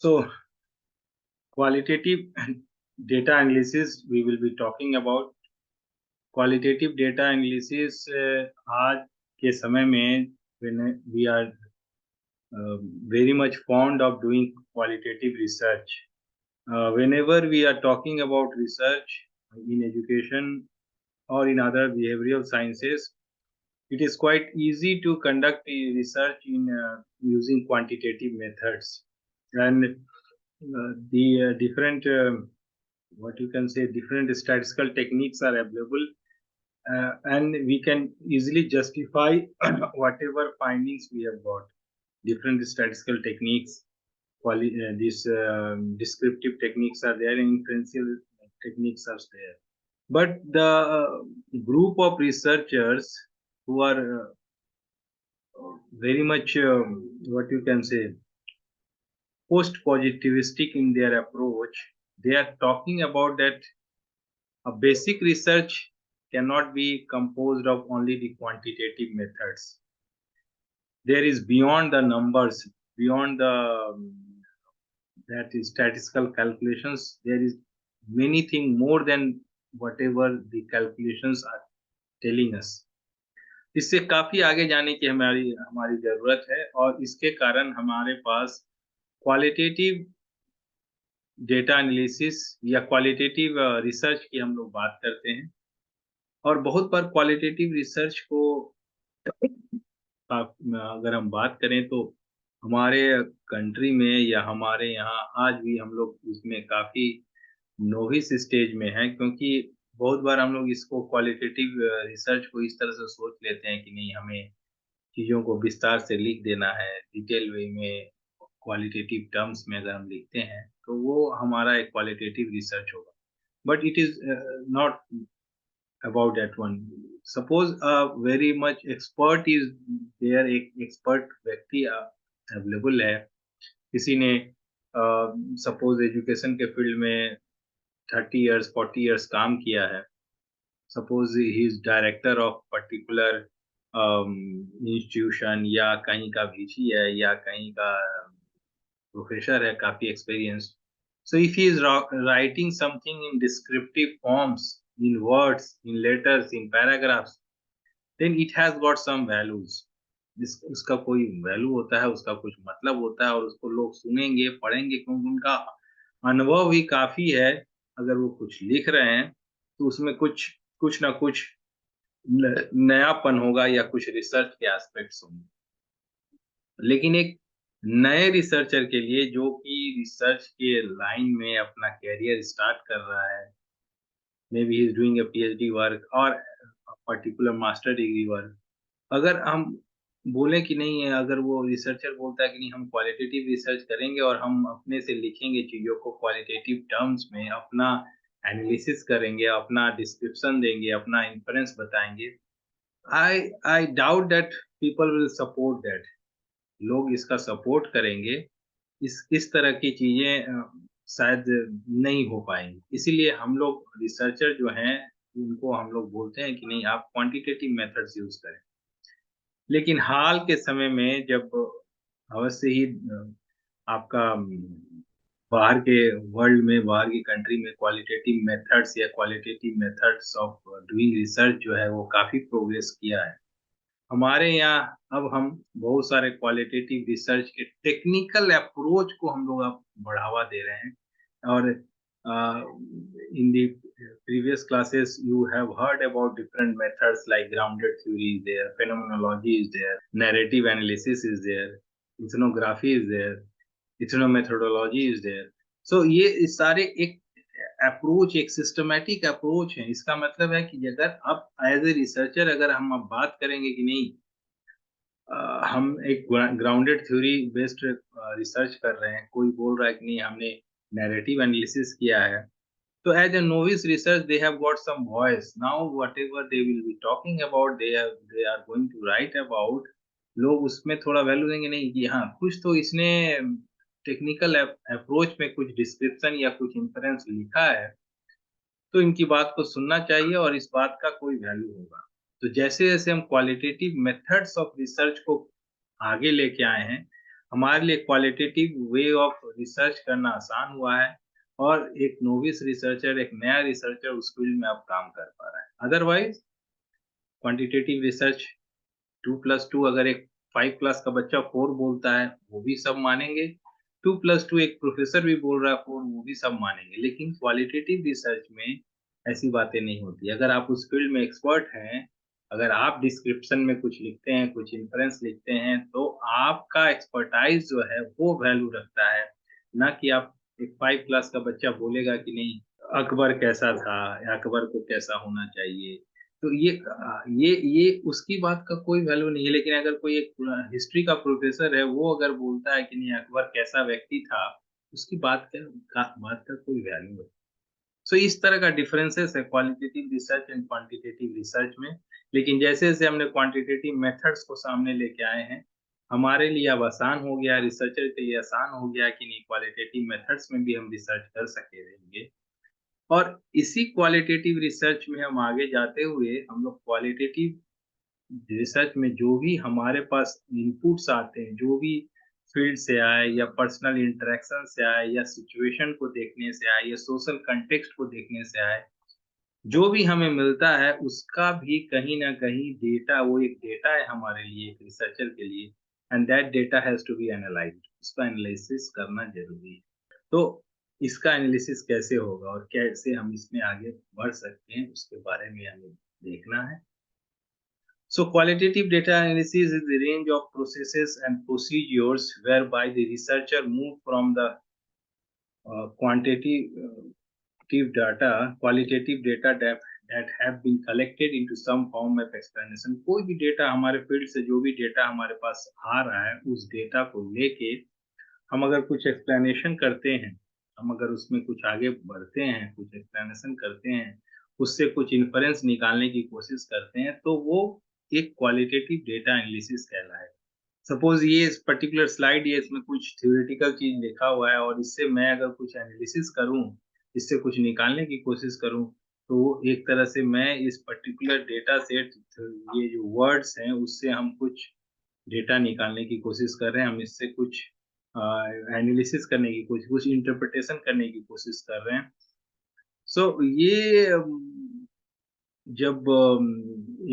So, qualitative data analysis we will be talking about. Qualitative data analysis आज के समय में when we are very much fond of doing qualitative research. Whenever we are talking about research in education or in other behavioral sciences, it is quite easy to conduct the research in using quantitative methods. And the different, what you can say, different statistical techniques are available, and we can easily justify whatever findings we have got. Different statistical techniques, these descriptive techniques are there, and inferential techniques are there. But the group of researchers who are very much, what you can say, post-positivistic in their approach, they are talking about that a basic research cannot be composed of only the quantitative methods. There is beyond the numbers, beyond the that is statistical calculations, there is many thing more than whatever the calculations are telling us. इससे काफी आगे जाने की हमारी हमारी जरूरत है, और इसके कारण हमारे पास क्वालिटेटिव डेटा एनालिसिस या क्वालिटेटिव रिसर्च की हम लोग बात करते हैं। और बहुत बार क्वालिटेटिव रिसर्च को अगर हम बात करें तो हमारे कंट्री में या हमारे यहाँ आज भी हम लोग इसमें काफी नोविस स्टेज में हैं, क्योंकि बहुत बार हम लोग इसको क्वालिटेटिव रिसर्च को इस तरह से सोच लेते हैं कि नहीं, हमें चीज़ों को विस्तार से लिख देना है, डिटेल वे में क्वालिटेटिव टर्म्स में अगर हम लिखते हैं, तो वो हमारा एक क्वालिटेटिव रिसर्च होगा। But it is not about that one. Suppose very much expert is there, एक एक्सपर्ट व्यक्ति अवेलेबल है। किसी ने सपोज़ एजुकेशन के फील्ड में 30 इयर्स, 40 इयर्स काम किया है। Suppose he is director of particular institution, या कहीं का वीसी है, या कहीं का प्रोफेसर है, काफ़ी experienced. So if he is writing something in descriptive forms, in words, in letters, in paragraphs, then it has got some values. उसका कोई वैल्यू होता है, उसका कुछ मतलब होता है, और उसको लोग सुनेंगे, पढ़ेंगे, क्योंकि उनका अनुभव ही काफ़ी है। अगर वो कुछ लिख रहे हैं, तो उसमें कुछ कुछ ना कुछ नयापन होगा, या कुछ रिसर्च के एस्पेक्ट्स होंगे। लेकिन एक नए रिसर्चर के लिए, जो कि रिसर्च के लाइन में अपना करियर स्टार्ट कर रहा है, may be he is doing a PhD work और पर्टिकुलर मास्टर डिग्री वर्क, अगर हम बोलें कि नहीं है, अगर वो रिसर्चर बोलता है कि नहीं, हम क्वालिटेटिव रिसर्च करेंगे और हम अपने से लिखेंगे चीज़ों को क्वालिटेटिव टर्म्स में, अपना एनालिसिस करेंगे, अपना डिस्क्रिप्शन देंगे, अपना इन्फरेंस बताएंगे, I I doubt that people will support that. लोग इसका सपोर्ट करेंगे, इस तरह की चीज़ें शायद नहीं हो पाएँगी। इसीलिए हम लोग रिसर्चर जो हैं, उनको हम लोग बोलते हैं कि नहीं, आप क्वांटिटेटिव मेथड्स यूज़ करें। लेकिन हाल के समय में जब अवश्य ही आपका बाहर के वर्ल्ड में, बाहर की कंट्री में क्वालिटेटिव मेथड्स या qualitative methods of doing research जो है, वो काफ़ी प्रोग्रेस किया है। हमारे यहाँ अब हम बहुत सारे क्वालिटेटिव रिसर्च के टेक्निकल अप्रोच को हम लोग अब बढ़ावा दे रहे हैं। और in the previous classes you have heard about different methods like grounded theory is there, phenomenology is there, narrative analysis is there, ethnography is there, ethnomethodology is there. So ये सारे एक अप्रोच, एक सिस्टमैटिक अप्रोच है। इसका मतलब है कि अगर अब एज ए रिसर्चर अगर हम अब बात करेंगे कि नहीं, हम एक ग्राउंडेड थ्योरी बेस्ड रिसर्च कर रहे हैं, कोई बोल रहा है कि नहीं, हमने नैरेटिव एनालिसिस किया है, तो as a novice research they have got some voice. Now whatever they will be talking about, they are going to write about, लोग उसमें थोड़ा वैल्यू देंगे, नहीं कि हाँ, कुछ तो इसने टेक्निकल अप्रोच में कुछ डिस्क्रिप्शन या कुछ इंफरेंस लिखा है, तो इनकी बात को सुनना चाहिए और इस बात का कोई वैल्यू होगा। तो जैसे-जैसे हम क्वालिटेटिव मेथड्स ऑफ रिसर्च को आगे लेके आए हैं, हमारे लिए क्वालिटेटिव वे ऑफ रिसर्च करना आसान हुआ है और एक नोविस रिसर्चर, एक नया रिसर्चर उस फील्ड में अब काम कर पा रहा है। अदरवाइज़ क्वांटिटेटिव रिसर्च 2+2 अगर एक 5 क्लास का बच्चा 4 बोलता है, वो भी सब मानेंगे। 2+2 एक प्रोफ़ेसर भी बोल रहा है 4 वो भी सब मानेंगे। लेकिन क्वालिटेटिव रिसर्च में ऐसी बातें नहीं होती। अगर आप उस फ़ील्ड में एक्सपर्ट हैं, अगर आप डिस्क्रिप्शन में कुछ लिखते हैं, कुछ इन्फरेंस लिखते हैं, तो आपका एक्सपर्टाइज़ जो है वो वैल्यू रखता है, ना कि आप एक 5 क्लास का बच्चा बोलेगा कि नहीं अकबर कैसा था या अकबर को कैसा होना चाहिए। तो ये उसकी बात का कोई वैल्यू नहीं है, लेकिन अगर कोई एक हिस्ट्री का प्रोफेसर है, वो अगर बोलता है कि नहीं अकबर कैसा व्यक्ति था, उसकी बात का कोई वैल्यू है। सो इस तरह का डिफरेंसेस है qualitative research and quantitative research में। लेकिन जैसे-जैसे हमने क्वांटिटेटिव मेथड्स को सामने लेके आए हैं, हमारे लिए अब आसान हो गया है, रिसर्चर के लिए आसान हो गया है कि नहीं क्वालिटेटिव मेथड्स में भी हम रिसर्च कर सके रहेंगे। और इसी क्वालिटेटिव रिसर्च में हम आगे जाते हुए हम लोग क्वालिटेटिव रिसर्च में जो भी हमारे पास इनपुट्स आते हैं, जो भी फील्ड से आए या पर्सनल इंटरेक्शन से आए या सिचुएशन को देखने से आए या सोशल कंटेक्स्ट को देखने से आए, जो भी हमें मिलता है उसका भी कहीं न कहीं डेटा वो एक डेटा है हमारे लिए, एक रिसर्चर के लिए and that data has to be analysed उसका एनालिसिस करना ज़रूरी है। तो इसका एनालिसिस कैसे होगा और कैसे हम इसमें आगे बढ़ सकते हैं, उसके बारे में हमें देखना है। So qualitative data analysis is the range of processes and procedures whereby the researcher move from the qualitative data that have been collected into some form of explanation. कोई भी डेटा हमारे फील्ड से जो भी डेटा हमारे पास आ रहा है, उस डेटा को लेके हम अगर कुछ एक्सप्लेनेशन करते हैं, हम अगर उसमें कुछ आगे बढ़ते हैं, कुछ एक्सप्लेनेशन करते हैं, उससे कुछ इन्फरेंस निकालने की कोशिश करते हैं, तो वो एक क्वालिटेटिव डेटा एनालिसिस कहलाएगा। सपोज़ ये इस पर्टिकुलर स्लाइड या इसमें कुछ थ्योरेटिकल चीज़ लिखा हुआ है और इससे मैं अगर कुछ एनालिसिस करूँ, इससे कुछ निकालने की कोशिश करूँ, तो एक तरह से मैं इस पर्टिकुलर डेटा सेट ये जो वर्ड्स हैं, उससे हम कुछ डेटा निकालने की कोशिश कर रहे हैं, हम इससे कुछ अ, एनालिसिस करने की कोशिश कुछ इंटरप्रिटेशन करने की कोशिश कर रहे हैं। सो ये जब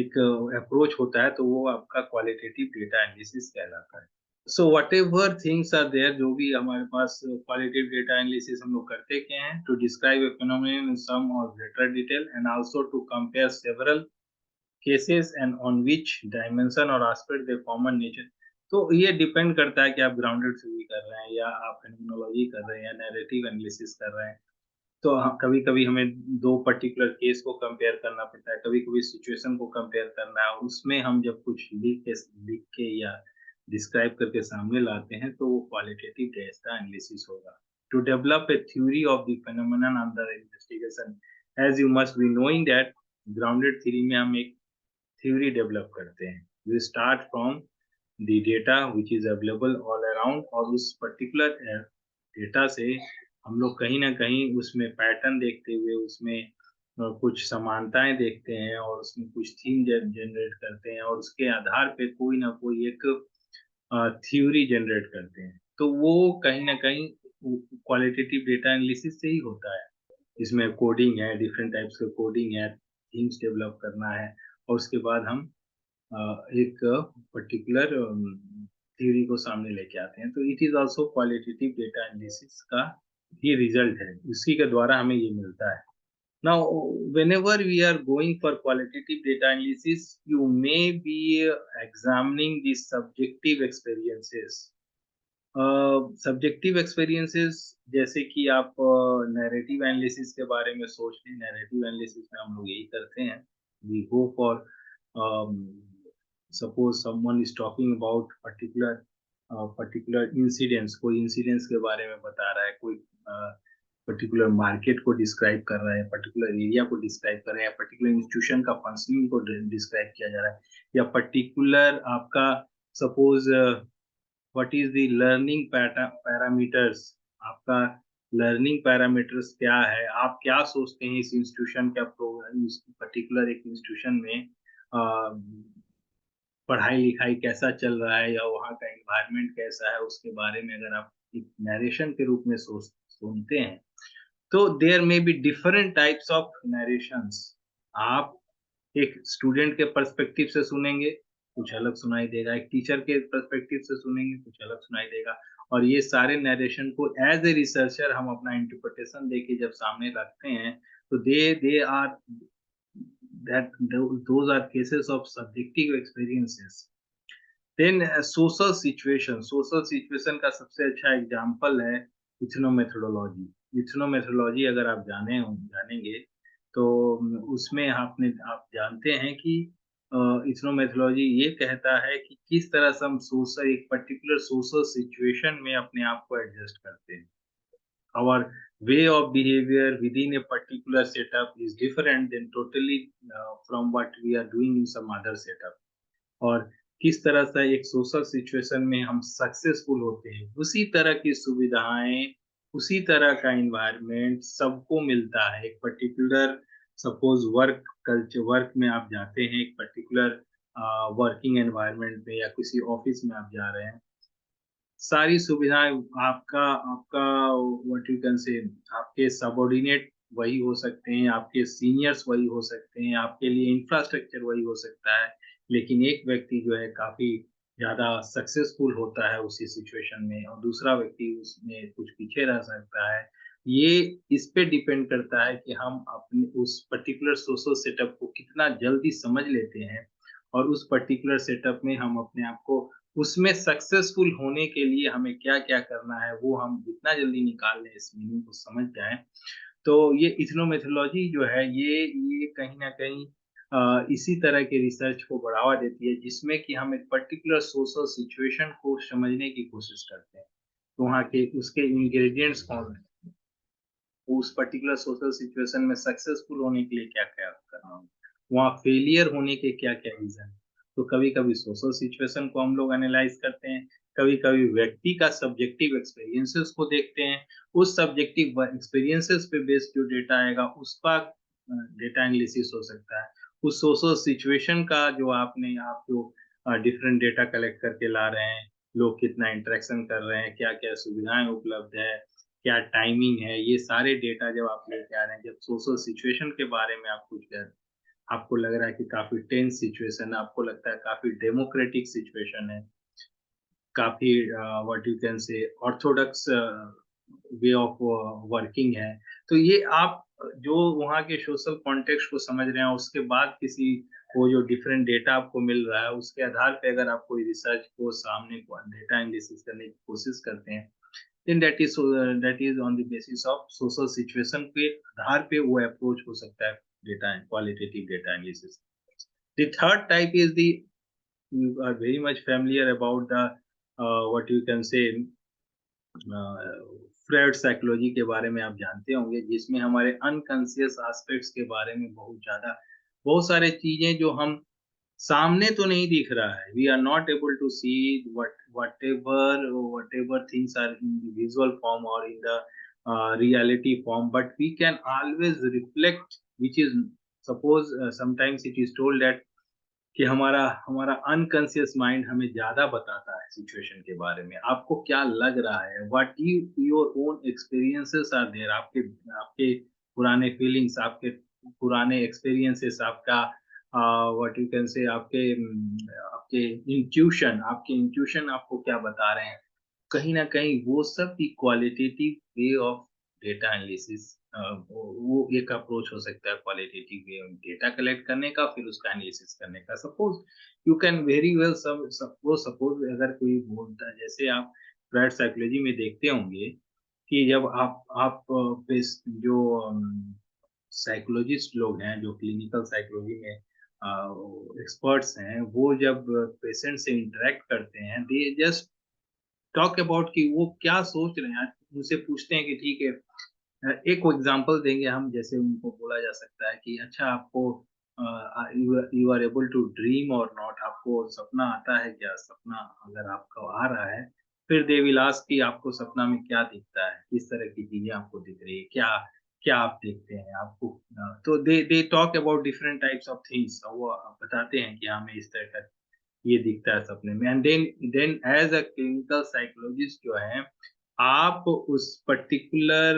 एक अप्रोच होता है, तो वो आपका क्वालिटेटिव डेटा एनालिसिस कहलाता है। So whatever things are there जो भी हमारे पास क्वालिटेटिव डेटा एनालिसिस हम लोग करते क्या हैं to describe a phenomenon in some और greater detail and also to compare several cases and on which dimension और एस्पेक्ट द कॉमन नेचर। तो ये डिपेंड करता है कि आप ग्राउंडेड थ्योरी कर रहे हैं या आप फेनोमेनोलॉजी कर रहे हैं या नैरेटिव एनालिसिस कर रहे हैं। तो हाँ, कभी-कभी हमें 2 पर्टिकुलर केस को कंपेयर करना पड़ता है, कभी-कभी सिचुएशन को कंपेयर करना है, उसमें हम जब कुछ लिख के या डिस्क्राइब करके सामने लाते हैं, तो वो क्वालिटेटिव डेटा एनालिसिस होगा। To develop a theory of the phenomenon under investigation, as you must be knowing that grounded theory में हम एक थ्योरी डेवलप करते हैं। We start from the data which is available all around और उस particular data से हम लोग कहीं न कहीं उसमें पैटर्न देखते हुए उसमें कुछ समानताएँ देखते हैं और उसमें कुछ थीम जनरेट करते हैं और उसके आधार पे कोई ना कोई एक थ्योरी जनरेट करते हैं। तो वो कहीं न कहीं क्वालिटेटिव डेटा एनालिसिस से ही होता है। इसमें कोडिंग है, डिफरेंट टाइप्स का कोडिंग है, थीम्स डेवलप करना है और उसके बाद हम एक पर्टिकुलर थ्योरी को सामने लेके आते हैं। तो it is also qualitative data analysis का ही रिज़ल्ट है। उसी के द्वारा हमें ये मिलता है। Now, whenever we are going for qualitative data analysis, you may be examining the subjective experiences. Subjective experiences जैसे कि आप नैरेटिव एनालिसिस के बारे में सोच लें, नैरेटिव एनालिसिस में हम लोग यही करते हैं। We go for suppose someone is talking about particular incidents, कोई इंसिडेंट्स के बारे में बता रहा है, कोई पर्टिकुलर मार्केट को डिस्क्राइब कर रहा है, पर्टिकुलर एरिया को डिस्क्राइब कर रहा है, पर्टिकुलर इंस्टीट्यूशन का फंक्शनिंग को डिस्क्राइब किया जा रहा है या पर्टिकुलर आपका suppose what is the learning parameters, आपका लर्निंग पैरामीटर्स क्या है? आप क्या सोचते हैं इस इंस्टीट्यूशन का प्रोग्राम इस पर्टिकुलर एक इंस्टीट्यूशन में अ, पढ़ाई-लिखाई कैसा चल रहा है या वहाँ का एनवायरनमेंट कैसा है, उसके बारे में अगर आप एक नैरेशन के रूप में सुनते हैं, तो there may be different types of narrations. आप एक स्टूडेंट के पर्सपेक्टिव से सुनेंगे, कुछ अलग सुनाई देगा, एक टीचर के पर्सपेक्टिव से सुनेंगे, कुछ अलग सुनाई देगा। और ये सारे नैरेशन को एज़ ए रिसर्चर हम अपना इंटरप्रिटेशन देके जब सामने रखते हैं, तो they are those are cases of subjective experiences. Then social situation का सबसे अच्छा एग्जांपल है इथनो मेथोडोलॉजी। इथनो मेथोडोलॉजी अगर आप जानेंगे तो उसमें आप जानते हैं कि इथनो मेथोडोलॉजी ये कहता है कि किस तरह से हम सोशल एक पर्टिकुलर सोशल सिचुएशन में अपने आप को एडजस्ट करते हैं। Our way of behavior within a particular setup is different than totally from what we are doing in some other setup. और किस तरह से एक सोशल सिचुएशन में हम सक्सेसफुल होते हैं, उसी तरह की सुविधाएं, उसी तरह का एनवायरनमेंट सबको मिलता है। एक पर्टिकुलर सपोज वर्क में आप जाते हैं, एक पर्टिकुलर वर्किंग एनवायरनमेंट में या किसी ऑफिस में आप जा रहे हैं, सारी सुविधाएँ आपका आपका व्हाट यू कैन से आपके सबऑर्डिनेट वही हो सकते हैं, आपके सीनियर्स वही हो सकते हैं, आपके लिए इंफ्रास्ट्रक्चर वही हो सकता है, लेकिन एक व्यक्ति जो है काफ़ी ज़्यादा सक्सेसफुल होता है उसी सिचुएशन में और दूसरा व्यक्ति उसमें कुछ पीछे रह सकता है। ये इस पे डिपेंड करता है कि हम अपने उस पर्टिकुलर सोशल सेटअप को कितना जल्दी समझ लेते हैं और उस पर्टिकुलर सेटअप में हम अपने आप को उसमें सक्सेसफुल होने के लिए हमें क्या-क्या करना है, वो हम जितना जल्दी निकाल लें, इस मीनिंग को समझ जाएँ, तो ये इथनोमेथोलॉजी जो है, ये कहीं न कहीं इसी तरह के रिसर्च को बढ़ावा देती है, जिसमें कि हम एक पर्टिकुलर सोशल सिचुएशन को समझने की कोशिश करते हैं। तो वहाँ के उसके इंग्रीडिएंट्स कौन हैं? उस पर्टिकुलर सोशल सिचुएशन में सक्सेसफुल होने के लिए क्या-क्या करना होगा? वहाँ फेलियर होने के क्या-क्या रीज़न हैं? तो कभी-कभी सोशल सिचुएशन को हम लोग एनालाइज़ करते हैं, कभी-कभी व्यक्ति का सब्जेक्टिव एक्सपीरियंसेस को देखते हैं, उस सब्जेक्टिव एक्सपीरियंसेस पे बेस्ड जो डेटा आएगा उसका डेटा एनालिसिस हो सकता है। उस सोशल सिचुएशन का जो आप जो डिफरेंट डेटा कलेक्ट करके ला रहे हैं, लोग कितना इंटरेक्शन कर रहे हैं, क्या-क्या सुविधाएँ उपलब्ध है, क्या टाइमिंग है, ये सारे डेटा जब आप लेके आ रहे हैं, जब सोशल सिचुएशन के बारे में आप कुछ आपको लग रहा है कि काफ़ी टेंस सिचुएशन है, आपको लगता है काफ़ी डेमोक्रेटिक सिचुएशन है, काफ़ी व्हाट यू कैन से ऑर्थोडॉक्स वे ऑफ वर्किंग है। तो ये आप जो वहाँ के सोशल कॉन्टेक्स्ट को समझ रहे हैं, उसके बाद किसी वो जो डिफरेंट डेटा आपको मिल रहा है, उसके आधार पे अगर आप कोई रिसर्च को सामने को डेटा एनालिसिस करने की कोशिश करते हैं, then that is on the basis of social situation पे आधार पे वो अप्रोच हो सकता है data qualitative data analysis. The third type is the you are very much familiar about the what you can say Freud psychology के बारे में आप जानते होंगे जिसमें हमारे अनकॉन्शियस एस्पेक्ट्स के बारे में बहुत सारे चीजें जो हम सामने तो नहीं दिख रहा है we are not able to see whatever things are in the visual form or in the reality form but we can always reflect which is suppose sometimes it is told that कि हमारा हमारा unconscious mind हमें ज़्यादा बताता है situation के बारे में। आपको क्या लग रहा है? What your own experiences are there आपके आपके पुराने फीलिंग्स, आपके पुराने एक्सपीरियंसेस, आपका व्हाट यू कैन से आपके इंट्यूशन आपको क्या बता रहे हैं? कहीं न कहीं वो सब भी qualitative way of data analysis वो एक अप्रोच हो सकता है qualitative way of data collect करने का फिर उसका एनालिसिस करने का। Suppose you can very well suppose अगर कोई बोलता है जैसे आप फ्रैड साइकोलॉजी में देखते होंगे कि जब आप पेस जो साइकोलॉजिस्ट लोग हैं, जो क्लिनिकल साइकोलॉजी में एक्सपर्ट्स हैं, वो जब पेशेंट से इंटरैक्ट करते हैं, दे जस्ट टॉक अबाउट कि वो क्या सोच रहे हैं। उनसे पूछते हैं कि ठीक है एक एग्जांपल देंगे हम जैसे उनको बोला जा सकता है कि अच्छा आपको you are able to dream और नॉट आपको सपना आता है क्या? सपना अगर आपको आ रहा है, फिर दे विल आस्क कि आपको सपना में क्या दिखता है? किस तरह की चीज़ें आपको दिख रही है? क्या क्या आप देखते हैं? आपको तो they they talk about different types of things वो बताते हैं कि हमें इस तरह का ये दिखता है सपने में। And then as a clinical psychologist जो है, आप उस पर्टिकुलर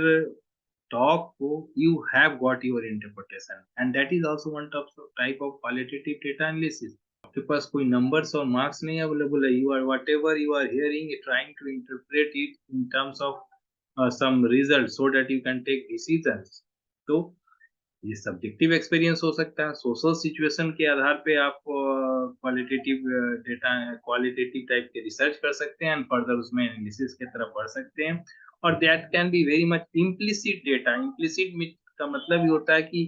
टॉक को you have got your interpretation, and that is also one type of qualitative data analysis. आपके पास कोई नंबर्स और मार्क्स नहीं अवेलेबल है, you are whatever you are hearing trying to interpret it in terms of some result so that you can take decisions। तो ये subjective experience हो सकता है, सोशल सिचुएशन के आधार पे आप क्वालिटेटिव डेटा क्वालिटेटिव टाइप के रिसर्च कर सकते हैं एंड फर्दर उसमें एनालिसिस की तरफ बढ़ सकते हैं। और that can be very much implicit data. Implicit का मतलब ये होता है कि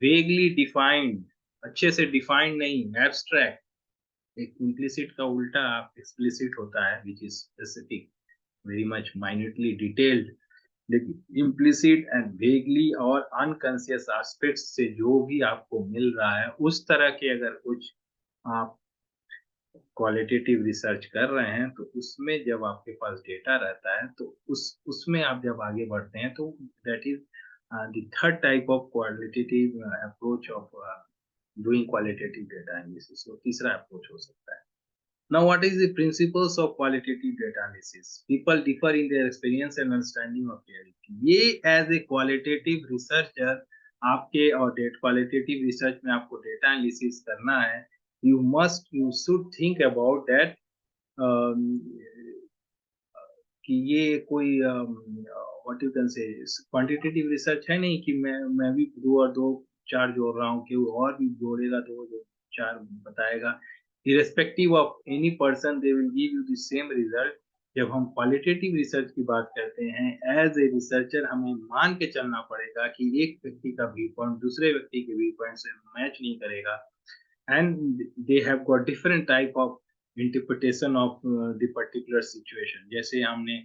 वेगली डिफाइंड, अच्छे से डिफाइंड नहीं, एब्स्ट्रैक्ट। एक इम्प्लिसिट का उल्टा एक्सप्लिसिट होता है which is specific, very much minutely detailed. लेकिन इम्प्लिसिट एंड वेगली और अनकॉन्शियस एस्पेक्ट्स से जो भी आपको मिल रहा है, उस तरह के अगर कुछ आप क्वालिटेटिव रिसर्च कर रहे हैं, तो उसमें जब आपके पास डेटा रहता है, तो उसमें आप जब आगे बढ़ते हैं, तो that is the third type of qualitative approach of doing qualitative data analysis. तो तीसरा अप्रोच हो सकता है। Now, what is the principles of qualitative data analysis? People differ in their experience and understanding of reality। ये as a qualitative researcher, आपके और qualitative research में आपको data analysis करना है, you should think about that um, कि ये कोई व्हाट यू कैन से क्वांटिटेटिव रिसर्च है नहीं कि मैं भी 2 और 2 4 जोड़ रहा हूँ, कोई और भी जोड़ेगा तो वो जो 4 बताएगा। Irrespective of any person they will give you the same result. जब हम क्वालिटेटिव रिसर्च की बात करते हैं, एज ए रिसर्चर हमें मान के चलना पड़ेगा कि एक व्यक्ति का व्यू पॉइंट दूसरे व्यक्ति के व्यू पॉइंट से मैच नहीं करेगा, and they have got different type of interpretation of the particular situation. जैसे हमने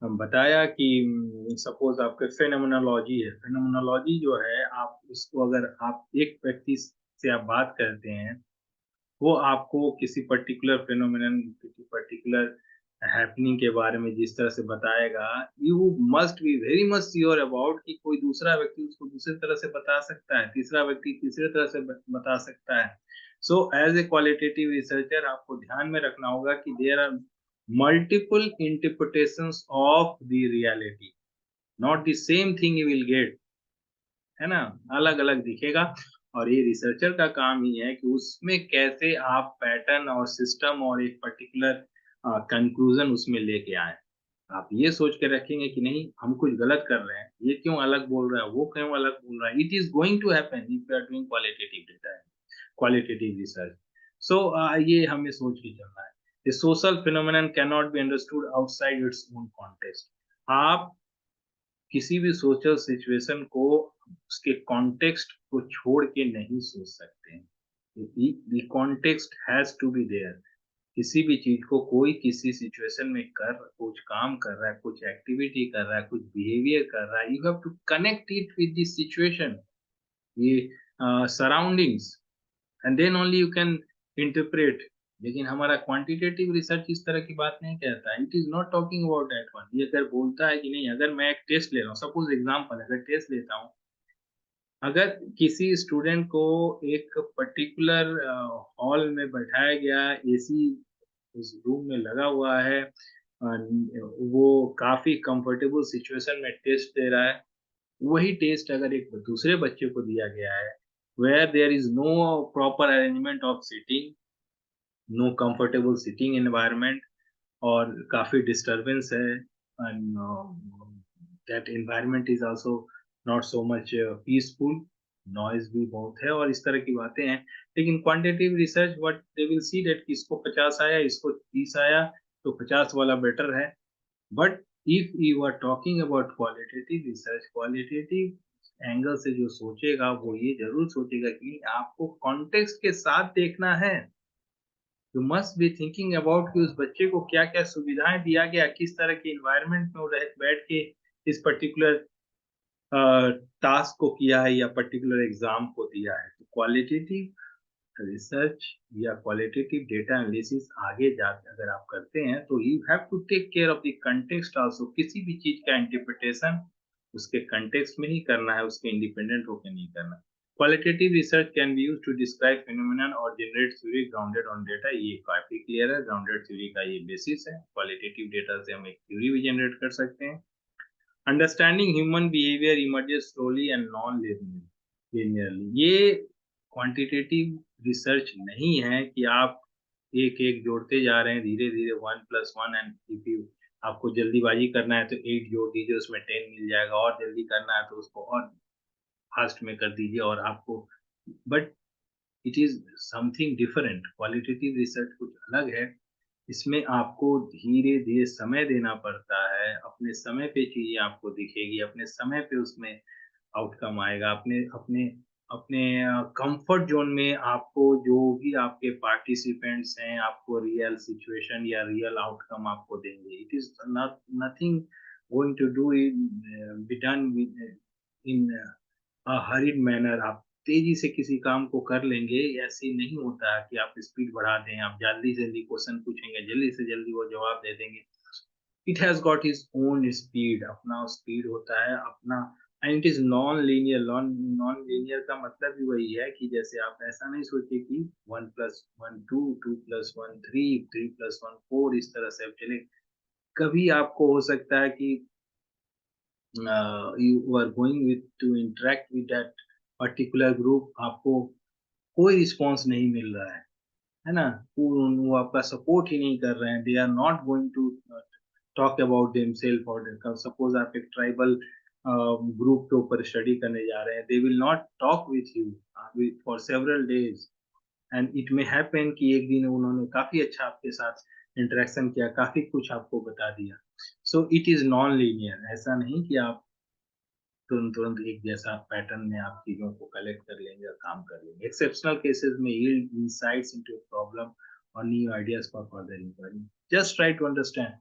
बताया कि सपोज आपके फेनोमेनोलॉजी है, फेनोमेनोलॉजी जो है, आप उसको अगर आप एक व्यक्ति से आप बात करते हैं, वो आपको किसी पर्टिकुलर फेनोमेनन, किसी पर्टिकुलर हैपनिंग के बारे में जिस तरह से बताएगा, you must be very much sure about कि कोई दूसरा व्यक्ति उसको दूसरी तरह से बता सकता है, तीसरा व्यक्ति तीसरी तरह से बता सकता है। So as a qualitative researcher आपको ध्यान में रखना होगा कि there are multiple interpretations of the reality, not the same thing you will get, है ना? अलग-अलग दिखेगा। और ये रिसर्चर का काम ही है कि उसमें कैसे आप पैटर्न और सिस्टम और एक पर्टिकुलर कंक्लूजन उसमें लेके आएँ। आप ये सोच के रखेंगे कि नहीं हम कुछ गलत कर रहे हैं, ये क्यों अलग बोल रहा है, वो क्यों अलग बोल रहा है। It is going to happen if you are doing qualitative data qualitative research. So ये हमें सोच के चलना है। The social phenomenon cannot be understood outside its own context। आप किसी भी सोशल सिचुएशन को उसके कॉन्टेक्स्ट को छोड़ के नहीं सोच सकते हैं। The context has to be there. किसी भी चीज को कोई किसी सिचुएशन में कर कुछ काम कर रहा है, कुछ एक्टिविटी कर रहा है, कुछ बिहेवियर कर रहा है, you have to connect it with this situation, ये surroundings, and then only you can interpret. लेकिन हमारा क्वांटिटेटिव रिसर्च इस तरह की बात नहीं कहता है। It is not talking about that one. ये अगर बोलता है कि नहीं, अगर मैं एक टेस्ट ले रहा हूँ, सपोज एग्जांपल, अगर टेस्ट लेता हूँ, अगर किसी स्टूडेंट को एक पर्टिकुलर हॉल में बैठाया गया, एसी उस रूम में लगा हुआ है, वो काफी कंफर्टेबल सिचुएशन में टेस्ट दे रहा है, वही टेस्ट अगर एक दूसरे बच्चे को दिया गया है, where there is no proper arrangement of seating, no comfortable sitting environment, और काफी डिस्टरबेंस है, and that environment is also not so much peaceful, noise भी बहुत है और इस तरह की बातें हैं। लेकिन quantitative research what they will see that इसको 50 आया, इसको 30 आया, तो 50 वाला बेटर है। But if you are talking about qualitative research, qualitative angle से जो सोचेगा वो ये जरूर सोचेगा कि आपको कॉन्टेक्स्ट के साथ देखना है। You must be thinking about कि उस बच्चे को क्या-क्या सुविधाएँ दिया गया, किस तरह के एनवायरनमेंट में वो रह बैठ के इस पर्टिकुलर टास्क को किया है या पर्टिकुलर एग्ज़ाम को दिया है। तो क्वालिटेटिव रिसर्च या क्वालिटेटिव डेटा एनालिसिस आगे जा अगर आप करते हैं, तो you have to take care of the context also. किसी भी चीज़ का इंटरप्रिटेशन उसके कॉन्टेक्स्ट में ही करना है, उसके इंडिपेंडेंट होके नहीं करना। Qualitative research can be used to describe phenomenon और generate theory grounded on data. ये काफी क्लियर है, ग्राउंडेड थ्योरी का ये बेसिस है। क्वालिटेटिव डेटा से हम एक थ्योरी भी जनरेट कर सकते हैं। Understanding human behaviour emerges slowly and non linearly. ये क्वांटिटेटिव रिसर्च नहीं है कि आप एक एक जोड़ते जा रहे हैं धीरे धीरे 1+1 एंड इफ यू आपको जल्दीबाजी करना है तो 8 जोड़ दीजिए, उसमें 10 मिल जाएगा, और जल्दी करना है तो उसको और फास्ट में कर दीजिए और आपको, but it is something different. Qualitative research कुछ अलग है। इसमें आपको धीरे धीरे समय देना पड़ता है, अपने समय पे चीजें आपको दिखेगी, अपने समय पे उसमें आउटकम आएगा, अपने अपने अपने कंफर्ट जोन में आपको जो भी आपके पार्टिसिपेंट्स हैं आपको रियल सिचुएशन या रियल आउटकम आपको देंगे। It is not nothing going to do be done in hurried manner. आप तेजी से किसी काम को कर लेंगे, ऐसे नहीं होता है कि आप स्पीड बढ़ा दें, आप जल्दी से जल्दी क्वेश्चन पूछेंगे, जल्दी से जल्दी वो जवाब दे देंगे। It has got is own speed, अपना स्पीड होता है अपना। And it is non linear. Non linear का मतलब भी वही है कि जैसे आप ऐसा नहीं सोचिए कि 1+1 2, 2+1 3, 3+1 4, इस तरह से आप चले। कभी आपको हो सकता है कि you are going with to interact with that particular group, आपको कोई रिस्पॉन्स नहीं मिल रहा है ना? वो आपका सपोर्ट ही नहीं कर रहे हैं, they are not going to talk about themselves. और सपोज आप एक ट्राइबल ग्रुप के ऊपर स्टडी करने जा रहे हैं, they will not talk with you for several days. And it may happen कि एक दिन उन्होंने काफी अच्छा आपके साथ इंटरेक्शन किया, काफी कुछ आपको बता दिया। So it is non linear. ऐसा नहीं कि आप तुरंत तुरंत एक जैसा पैटर्न में आप चीजों को कलेक्ट कर लेंगे और काम कर लेंगे। एक्सेप्शनल केसेस में यील्ड इनसाइट्स इनटू प्रॉब्लम और new ideas for further inquiry. Just try to understand.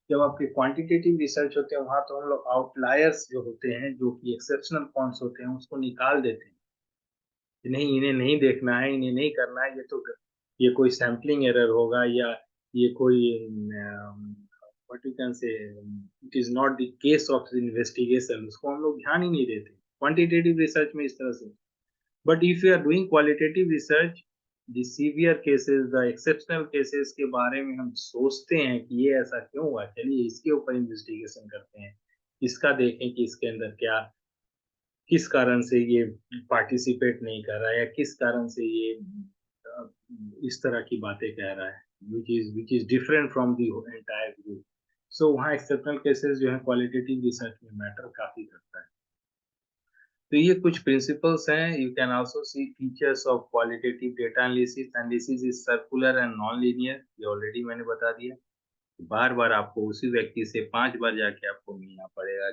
जब आपके क्वांटिटेटिव रिसर्च होते हैं वहां तो हम लोग आउटलायर्स जो होते हैं, जो कि एक्सेप्शनल पॉइंट्स होते हैं, उसको निकाल देते हैं कि नहीं, इन्हें नहीं देखना है, इन्हें नहीं करना है, ये कोई सैम्पलिंग एरर होगा, या ये कोई व्हाट यू कैन से it is not the case of investigation, उसको हम लोग ध्यान ही नहीं देते क्वांटिटेटिव रिसर्च में इस तरह से। But if you are doing qualitative research, the severe cases, the exceptional cases के बारे में हम सोचते हैं कि ये ऐसा क्यों हुआ, चलिए इसके ऊपर इन्वेस्टिगेशन करते हैं, इसका देखें कि इसके अंदर क्या, किस कारण से ये पार्टिसिपेट नहीं कर रहा है, या किस कारण से ये अ, इस तरह की बातें कह रहा है, which is different from the entire group। सो वहाँ एक्सेप्शनल केसेस जो है क्वालिटेटिव रिसर्च में मैटर काफी करता है। तो ये कुछ प्रिंसिपल्स हैं। You can also C features of qualitative data analysis. Analysis is circular and non linear, ये ऑलरेडी मैंने बता दिया। बार बार आपको उसी व्यक्ति से 5 बार जाके आपको मिलना पड़ेगा।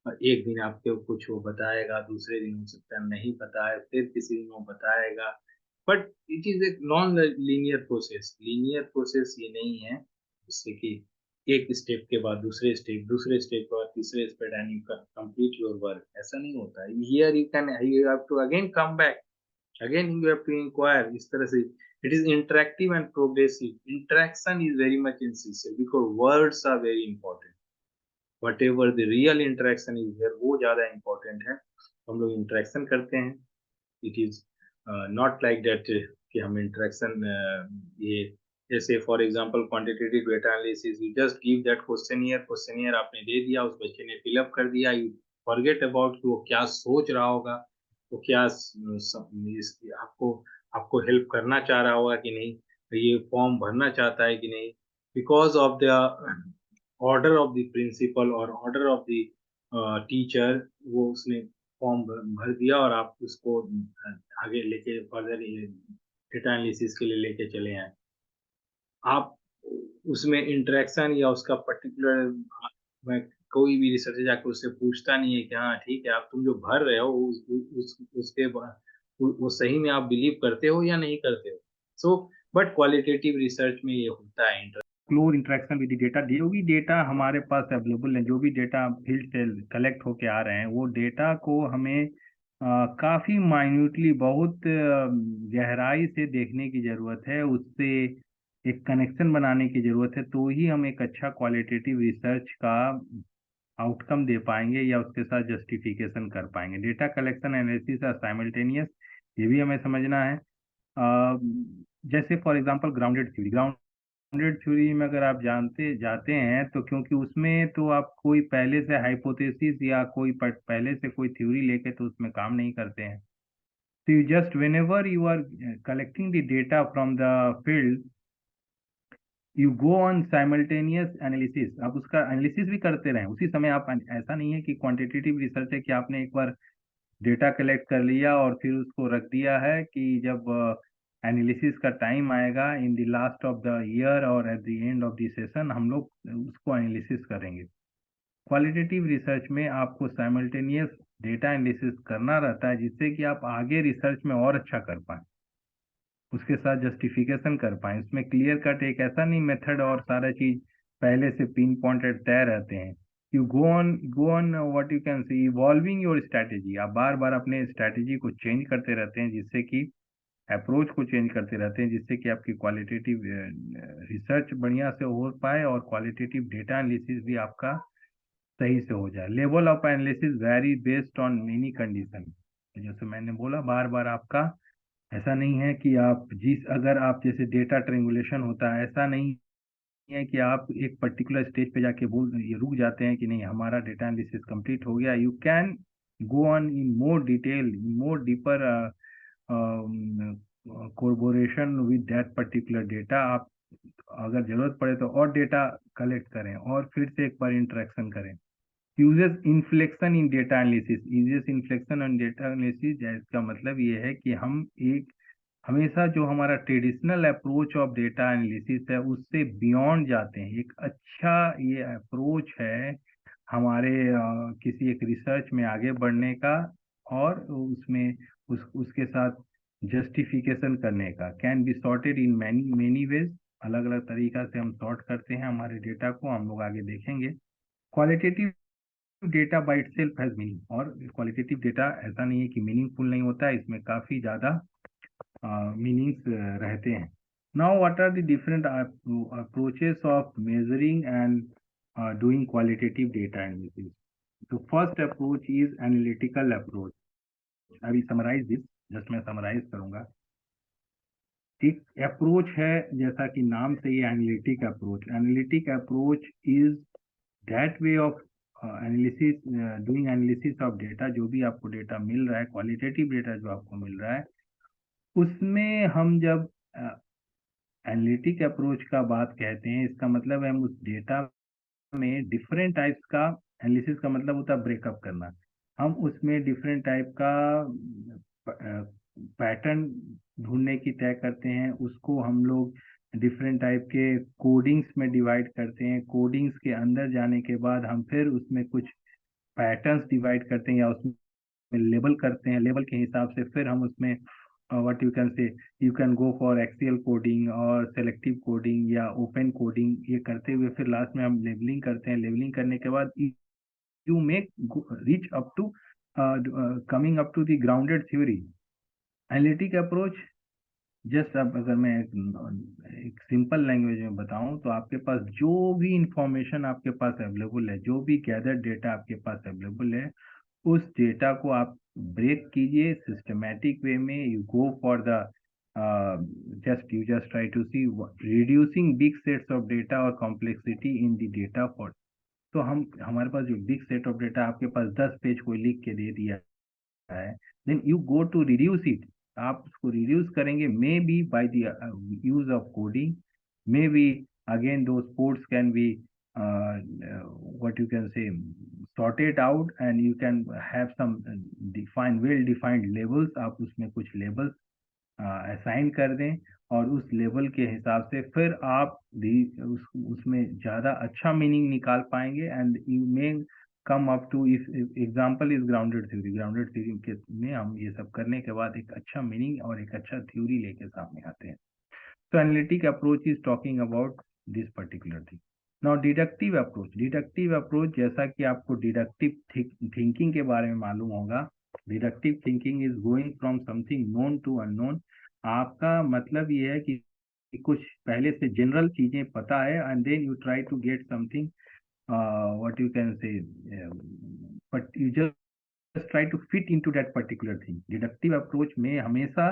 और एक दिन आपको कुछ वो बताएगा, दूसरे दिन हो सकता है नहीं बताए, फिर किसी दिन वो बताएगा। बट इट इज एक non linear process. Linear process ये नहीं है जिससे कि एक स्टेप के बाद दूसरे स्टेप, दूसरे स्टेप के बाद तीसरे step and you complete your work. ऐसा नहीं होता है। Here you have to again come back, again you have to inquire, इस तरह से। It is interactive and progressive. Interaction is very much essential because words are very important. whatever the real interaction is there, वो ज़्यादा important है। हम लोग interaction करते हैं। It is not like that कि हम interaction ये जैसे for example quantitative data analysis, you just give that questionnaire आपने दे दिया, उस बच्चे ने fill up कर दिया, you forget about कि वो क्या सोच रहा होगा, वो क्या आपको आपको हेल्प करना चाह रहा होगा कि नहीं, ये फॉर्म भरना चाहता है कि नहीं। Because of the order of the principal और ऑर्डर ऑफ द टीचर, वो उसने फॉर्म भर दिया और आप उसको आगे लेके फर्दर डेटा एनालिसिस के लिए लेके चले आए। आप उसमें इंटरेक्शन या उसका पर्टिकुलर, मैं कोई भी रिसर्चर जाकर उससे पूछता नहीं है कि हाँ ठीक है, आप तुम जो भर रहे हो उसके वो सही में आप बिलीव करते हो या नहीं करते हो। सो बट क्वालिटेटिव रिसर्च में ये होता है क्लोज इंटरेक्शन विद डेटा। जो भी डेटा हमारे पास अवेलेबल है, जो भी डेटा फील्ड से कलेक्ट होके आ रहे हैं, वो डेटा को हमें काफ़ी माइन्यूटली, बहुत गहराई से देखने की ज़रूरत है, उससे एक कनेक्शन बनाने की ज़रूरत है, तो ही हम एक अच्छा क्वालिटेटिव रिसर्च का आउटकम दे पाएंगे या उसके साथ जस्टिफिकेशन कर पाएंगे। Data collection analysis are simultaneous, ये भी हमें समझना है। जैसे for example grounded theory, grounded theory में अगर आप जानते जाते हैं तो क्योंकि उसमें तो आप कोई पहले से हाइपोथेसिस या कोई पहले से कोई थ्योरी लेके तो उसमें काम नहीं करते हैं। तो you just whenever you are collecting the data from the field, you go on simultaneous analysis, आप उसका एनालिसिस भी करते रहें उसी समय। आप ऐसा नहीं है कि क्वांटिटेटिव रिसर्च है कि आपने एक बार डेटा कलेक्ट कर लिया और फिर उसको रख दिया है कि जब एनालिसिस का टाइम आएगा in the last of the year और at the end of the session हम लोग उसको एनालिसिस करेंगे। क्वालिटेटिव रिसर्च में आपको साइमल्टेनियस डेटा एनालिसिस करना रहता है जिससे कि आप आगे रिसर्च में और अच्छा कर पाएं, उसके साथ जस्टिफिकेशन कर पाएं। उसमें क्लियर कट एक ऐसा नहीं मेथड और सारा चीज पहले से पिन पॉइंटेड तय रहते हैं। You go on what you can C evolving your strategy, आप बार बार अपने स्ट्रैटेजी को चेंज करते रहते हैं जिससे कि अप्रोच को चेंज करते रहते हैं जिससे कि आपकी क्वालिटेटिव रिसर्च बढ़िया से हो पाए और क्वालिटेटिव डेटा एनालिसिस भी आपका सही से हो जाए। Level of analysis very based on many condition, जैसे मैंने बोला बार बार आपका ऐसा नहीं है कि आप अगर आप जैसे डेटा ट्रिंगुलेशन होता है, ऐसा नहीं है कि आप एक पर्टिकुलर स्टेज पे जाके ये रुक जाते हैं कि नहीं हमारा डेटा एनालिसिस कंप्लीट हो गया। You can go on in more detail, in more deeper collaboration with that particular data. आप अगर जरूरत पड़े तो और डेटा कलेक्ट करें और फिर से एक बार इंटरेक्शन करें। यूजेस इन्फ्लेक्शन इन डेटा एनालिसिस, यूजेस इन्फ्लेक्शन इन डेटा एनालिसिस, इसका मतलब ये है कि हम एक हमेशा जो हमारा traditional approach of data analysis है उससे बियॉन्ड जाते हैं। एक अच्छा ये अप्रोच है हमारे किसी एक रिसर्च में आगे बढ़ने का और उसमें उसके साथ जस्टिफिकेशन करने का। Can be sorted in many many ways, अलग अलग तरीका से हम सॉर्ट करते हैं हमारे डेटा को, हम लोग आगे देखेंगे। Qualitative data by itself has meaning, और क्वालिटेटिव डेटा ऐसा नहीं है कि मीनिंगफुल नहीं होता है, इसमें काफी ज्यादा मीनिंग्स रहते हैं। Now what are the different approaches of measuring and doing qualitative data analysis. तो first approach is analytical approach. I will summarise this, just मैं समराइज करूंगा। एक अप्रोच है जैसा कि नाम से ही analytic approach, analytic approach is that way of analysis, doing analysis of data. जो भी आपको डेटा मिल रहा है, क्वालिटेटिव डेटा जो आपको मिल रहा है, उसमें हम जब एनालिटिक अप्रोच का बात कहते हैं, इसका मतलब है हम उस डेटा में डिफरेंट टाइप्स का, एनालिसिस का मतलब होता है ब्रेकअप करना, हम उसमें डिफरेंट टाइप का पैटर्न ढूंढने की तय करते हैं। उसको हम लोग डिफरेंट टाइप के कोडिंग्स में डिवाइड करते हैं। कोडिंग्स के अंदर जाने के बाद हम फिर उसमें कुछ पैटर्न्स डिवाइड करते हैं या उसमें लेबल करते हैं। लेबल के हिसाब से फिर हम उसमें व्हाट यू कैन से, you can go for axial coding और सेलेक्टिव कोडिंग या ओपन कोडिंग, ये करते हुए फिर लास्ट में हम लेबलिंग करते हैं। लेबलिंग करने के बाद you make reach up to coming up to the grounded theory. Analytic approach just, अब अगर मैं एक सिंपल लैंग्वेज में बताऊं तो आपके पास जो भी इंफॉर्मेशन आपके पास अवेलेबल है, जो भी गैदर डेटा आपके पास अवेलेबल है, उस डेटा को आप ब्रेक कीजिए सिस्टमैटिक वे में। You go for the you just try to see reducing big sets of data और complexity in the data for. तो हमारे पास जो बिग सेट ऑफ डेटा आपके पास 10 पेज कोई लिख के दे दिया है, then you go to reduce it. आप उसको रिड्यूस करेंगे, maybe by the use of coding, maybe again those codes can be what you can say sorted out and you can have some defined, well defined labels। आप उसमें कुछ labels assign कर दें और उस level के हिसाब से फिर आप भी उसमें ज़्यादा अच्छा मीनिंग निकाल पाएंगे। And you may come up to, if example is grounded theory, grounded theory के में हम ये सब करने के बाद एक अच्छा मीनिंग और एक अच्छा थ्योरी लेके सामने आते हैं। तो analytic approach is talking about this particular thing. Now deductive approach, deductive approach जैसा कि आपको डिडक्टिव थिंकिंग के बारे में मालूम होगा, deductive thinking is going from something known to unknown. आपका मतलब ये है कि कुछ पहले से जनरल चीजें पता है and then you try to get something what you can say, but you just try to fit into that particular thing. Deductive approach में हमेशा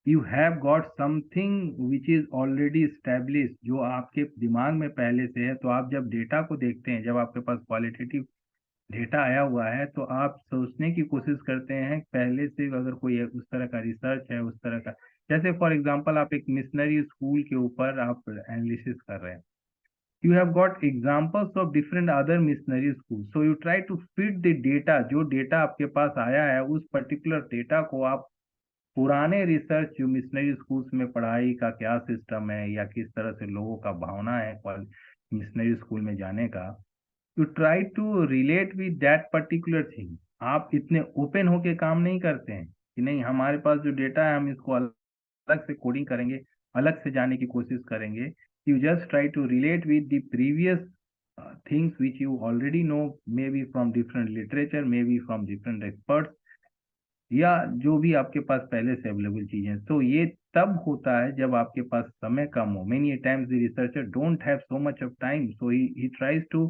you have got something which is already established, जो आपके दिमाग में पहले से है। तो आप जब डेटा को देखते हैं, जब आपके पास क्वालिटेटिव डेटा आया हुआ है, तो आप सोचने की कोशिश करते हैं पहले से, अगर कोई उस तरह का रिसर्च है, उस तरह का, जैसे फॉर एग्जांपल आप एक मिशनरी स्कूल के ऊपर आप एनालिसिस कर रहे हैं, you have got examples of different other missionary schools, so you try to fit the data, जो डेटा आपके पास आया है उस पर्टिकुलर डेटा को आप पुराने रिसर्च, जो मिशनरी स्कूल्स में पढ़ाई का क्या सिस्टम है या किस तरह से लोगों का भावना है मिशनरी स्कूल में जाने का, you try to relate with that particular thing. आप इतने ओपन होके काम नहीं करते हैं कि नहीं हमारे पास जो डेटा है हम इसको अलग से कोडिंग करेंगे, अलग से जाने की कोशिश करेंगे। You just try to relate with the previous things which you already know, maybe from different literature, maybe from different experts, या जो भी आपके पास पहले से अवेलेबल चीजें। तो ये तब होता है जब आपके पास समय कम हो। Many times the researcher don't have so much of time, so he tries to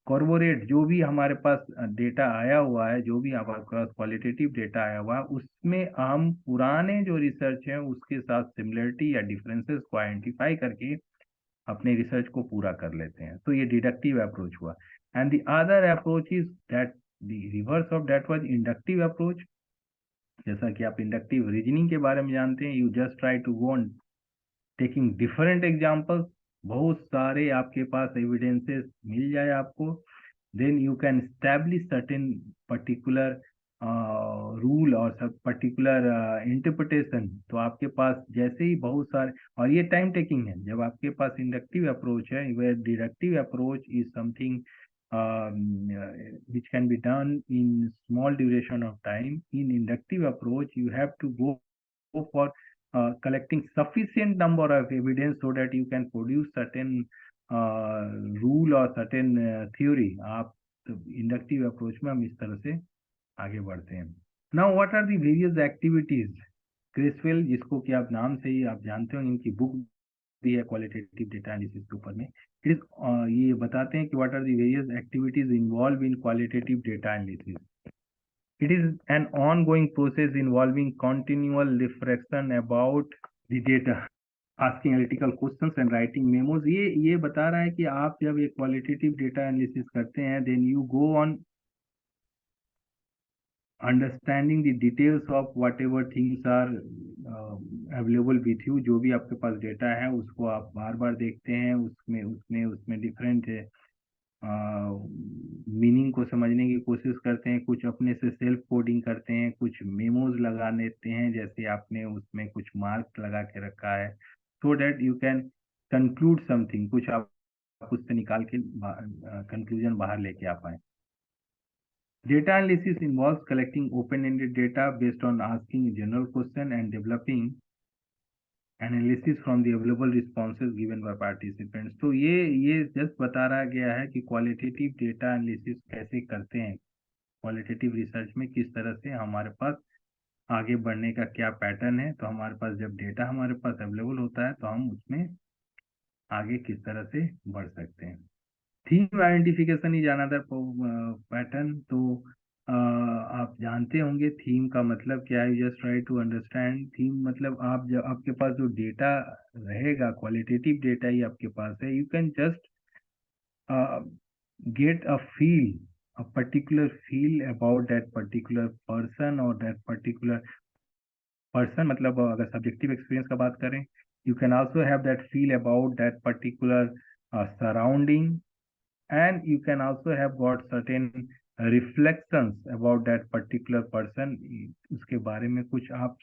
corroborate जो भी हमारे पास डेटा आया हुआ है, जो भी हमारे पास क्वालिटेटिव डेटा आया हुआ है, उसमें हम पुराने जो रिसर्च है उसके साथ सिमिलरिटी या डिफरेंसेस को आइडेंटिफाई करके अपने रिसर्च को पूरा कर लेते हैं। तो ये डिडक्टिव अप्रोच हुआ। And the other approach is that the reverse of that was inductive approach. जैसा कि आप इंडक्टिव रीजनिंग के बारे में जानते हैं, you just try to go on taking different examples, बहुत सारे आपके पास एविडेंसेस मिल जाए आपको, then you can establish certain particular rule और सब पर्टिकुलर इंटरप्रिटेशन। तो आपके पास जैसे ही बहुत सारे, और ये टाइम टेकिंग है। जब आपके पास इंडक्टिव अप्रोच है, where deductive approach is something which can be done in small duration of time. In inductive approach, you have to go for collecting sufficient number of evidence so that you can produce certain rule or certain theory. आप inductive approach में हम इस तरह से आगे बढ़ते हैं। Now what are the various activities? Creswell, जिसको कि आप नाम से ही आप जानते हो, इनकी बुक भी है क्वालिटेटिव डेटा एनालिसिस के ऊपर में। इस ये बताते हैं कि what are the various activities involve in qualitative data analysis. It is an ongoing process involving continual reflection about the data, asking analytical questions and writing memos. ये बता रहा है कि आप जब ये क्वालिटेटिव डेटा एनालिसिस करते हैं, then you go on understanding the details of whatever things are available with you। जो भी आपके पास डेटा है उसको आप बार बार देखते हैं, उसमें डिफरेंट मीनिंग को समझने की कोशिश करते हैं, कुछ अपने से सेल्फ कोडिंग करते हैं, कुछ मेमोज लगा लेते हैं, जैसे आपने उसमें कुछ मार्क लगा के रखा है, so that you can conclude something, कुछ आप उससे निकाल के कंक्लूजन बाहर लेके आ पाए। Data analysis involves collecting open-ended data based on asking general question and developing analysis from the available responses given by participants। तो ये जस्ट बता रहा गया है कि क्वालिटेटिव डेटा एनालिसिस कैसे करते हैं, क्वालिटेटिव रिसर्च में किस तरह से हमारे पास आगे बढ़ने का क्या पैटर्न है। तो हमारे पास जब डेटा हमारे पास अवेलेबल होता है तो हम उसमें आगे किस तरह से बढ़ सकते हैं। Theme identification is another pattern. तो आप जानते होंगे थीम का मतलब क्या है। Just try to understand theme. मतलब आप जब आपके पास जो डेटा रहेगा, क्वालिटेटिव डेटा ही आपके पास है, you can just get a feel, a particular feel about that particular person or that particular person। मतलब अगर सब्जेक्टिव एक्सपीरियंस का बात करें, you can also have that feel about that particular surrounding, and you can also have got certain reflections about that particular person। उसके बारे में कुछ आप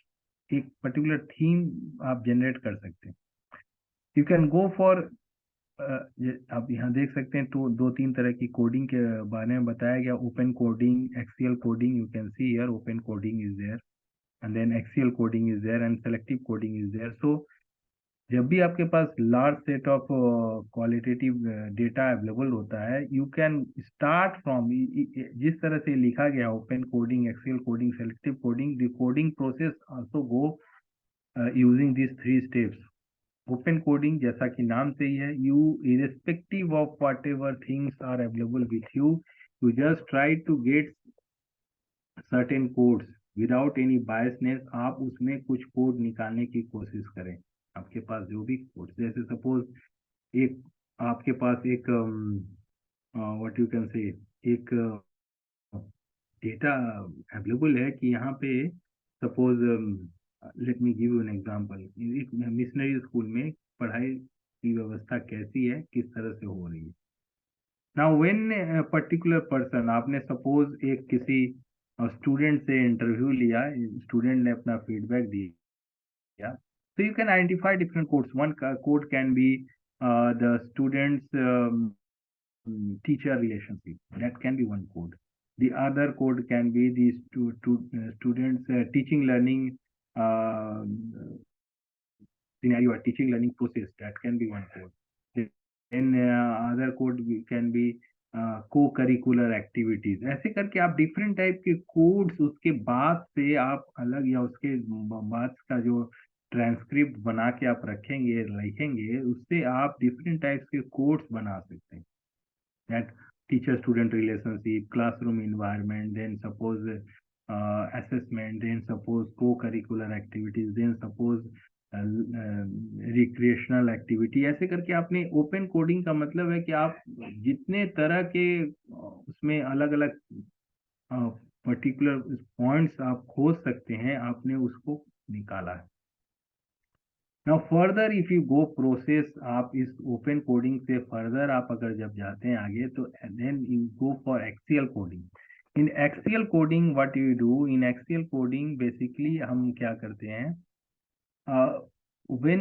एक particular theme आप generate कर सकते हैं। You can go for आप यहाँ देख सकते हैं तो दो तीन तरह की कोडिंग के बारे में बताया गया। Open coding, axial coding, you can see here open coding is there and then axial coding is there and selective coding is there. So जब भी आपके पास large set of qualitative data available होता है, यू कैन स्टार्ट फ्रॉम, जिस तरह से लिखा गया open coding, axial coding, selective coding, the coding process also go using this 3 steps. Open coding जैसा कि नाम से ही है, you irrespective of whatever things are available with you, you just try to get certain codes without any biasness. आप उसमें कुछ code निकालने की कोशिश करें, आपके पास जो भी कोड, जैसे सपोज एक आपके पास एक व्हाट यू कैन से एक डेटा अवेलेबल है कि यहाँ पे suppose let me give you an example, एक मिशनरी स्कूल में पढ़ाई की व्यवस्था कैसी है, किस तरह से हो रही है। नाउ व्हेन पर्टिकुलर पर्सन, आपने सपोज एक किसी स्टूडेंट से इंटरव्यू लिया, स्टूडेंट ने अपना फीडबैक दिया, so you can identify different codes. One code can be the students teacher relationship, that can be one code. The other code can be the students teaching learning uh, scenario or teaching learning process, that can be one code. Then other code can be co-curricular activities. ऐसे करके आप different type के codes, उसके बाद से आप अलग, या उसके बाद का जो ट्रांसक्रिप्ट बना के आप रखेंगे, लिखेंगे, उससे आप डिफरेंट टाइप्स के कोड्स बना सकते हैं। That teacher student relationship, classroom environment, then suppose assessment, then suppose co-curricular activities, then suppose recreational activity. ऐसे करके आपने, ओपन कोडिंग का मतलब है कि आप जितने तरह के उसमें अलग अलग पर्टिकुलर पॉइंट्स आप खोज सकते हैं, आपने उसको निकाला है। Now further if you go process, आप इस ओपन कोडिंग से फर्दर आप अगर जब जाते हैं आगे, तो then you go for axial coding. In axial coding what you do, in axial coding basically हम क्या करते हैं, when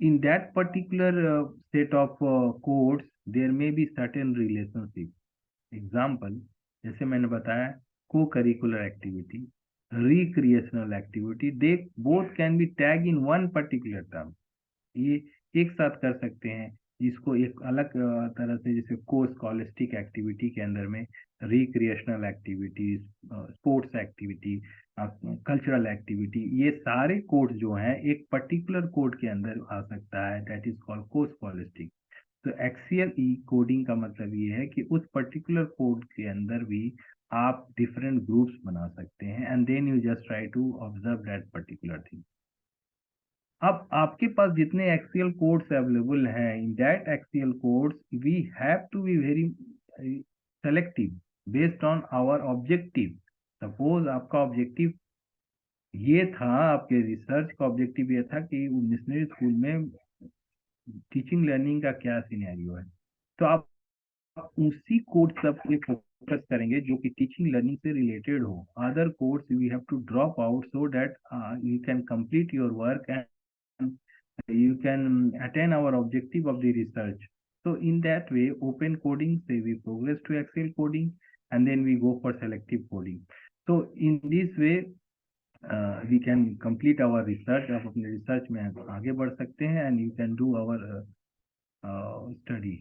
in that particular set of codes there may be certain relationship. Example, जैसे मैंने बताया, co-curricular activity, recreational activity, they both can be tagged in one particular term. ये एक साथ कर सकते हैं, जिसको एक अलग तरह से, जैसे को स्कॉलिस्टिक एक्टिविटी के अंदर में recreational activities, sports activity, cultural activity, ये सारे कोड जो हैं एक पर्टिकुलर कोड के अंदर आ सकता है, दैट इज कॉल्ड को स्कॉलिस्टिक। तो एक्सीएल ई कोडिंग का मतलब ये है कि उस पर्टिकुलर कोड के अंदर भी आप डिफरेंट ग्रुप्स बना सकते हैं, and then you just try to observe that particular thing. अब आपके पास जितने एक्सीएल कोड्स अवेलेबल हैं, in that axial codes we have to be very selective based on our objective. Suppose आपका ऑब्जेक्टिव ये था, आपके रिसर्च का ऑब्जेक्टिव ये था कि मिशनरी स्कूल में टीचिंग लर्निंग का क्या सिनेरियो है, तो आप उसी कोड सब पे फोकस करेंगे जो कि टीचिंग लर्निंग से रिलेटेड हो। Other codes we have to drop out so that you can complete your work and you can attain our objective of the research. So in that way, open coding say we progress to Excel coding, and then we go for selective coding. So in this way we can complete our research, आप अपने research में आगे बढ़ सकते हैं, and you can do our study,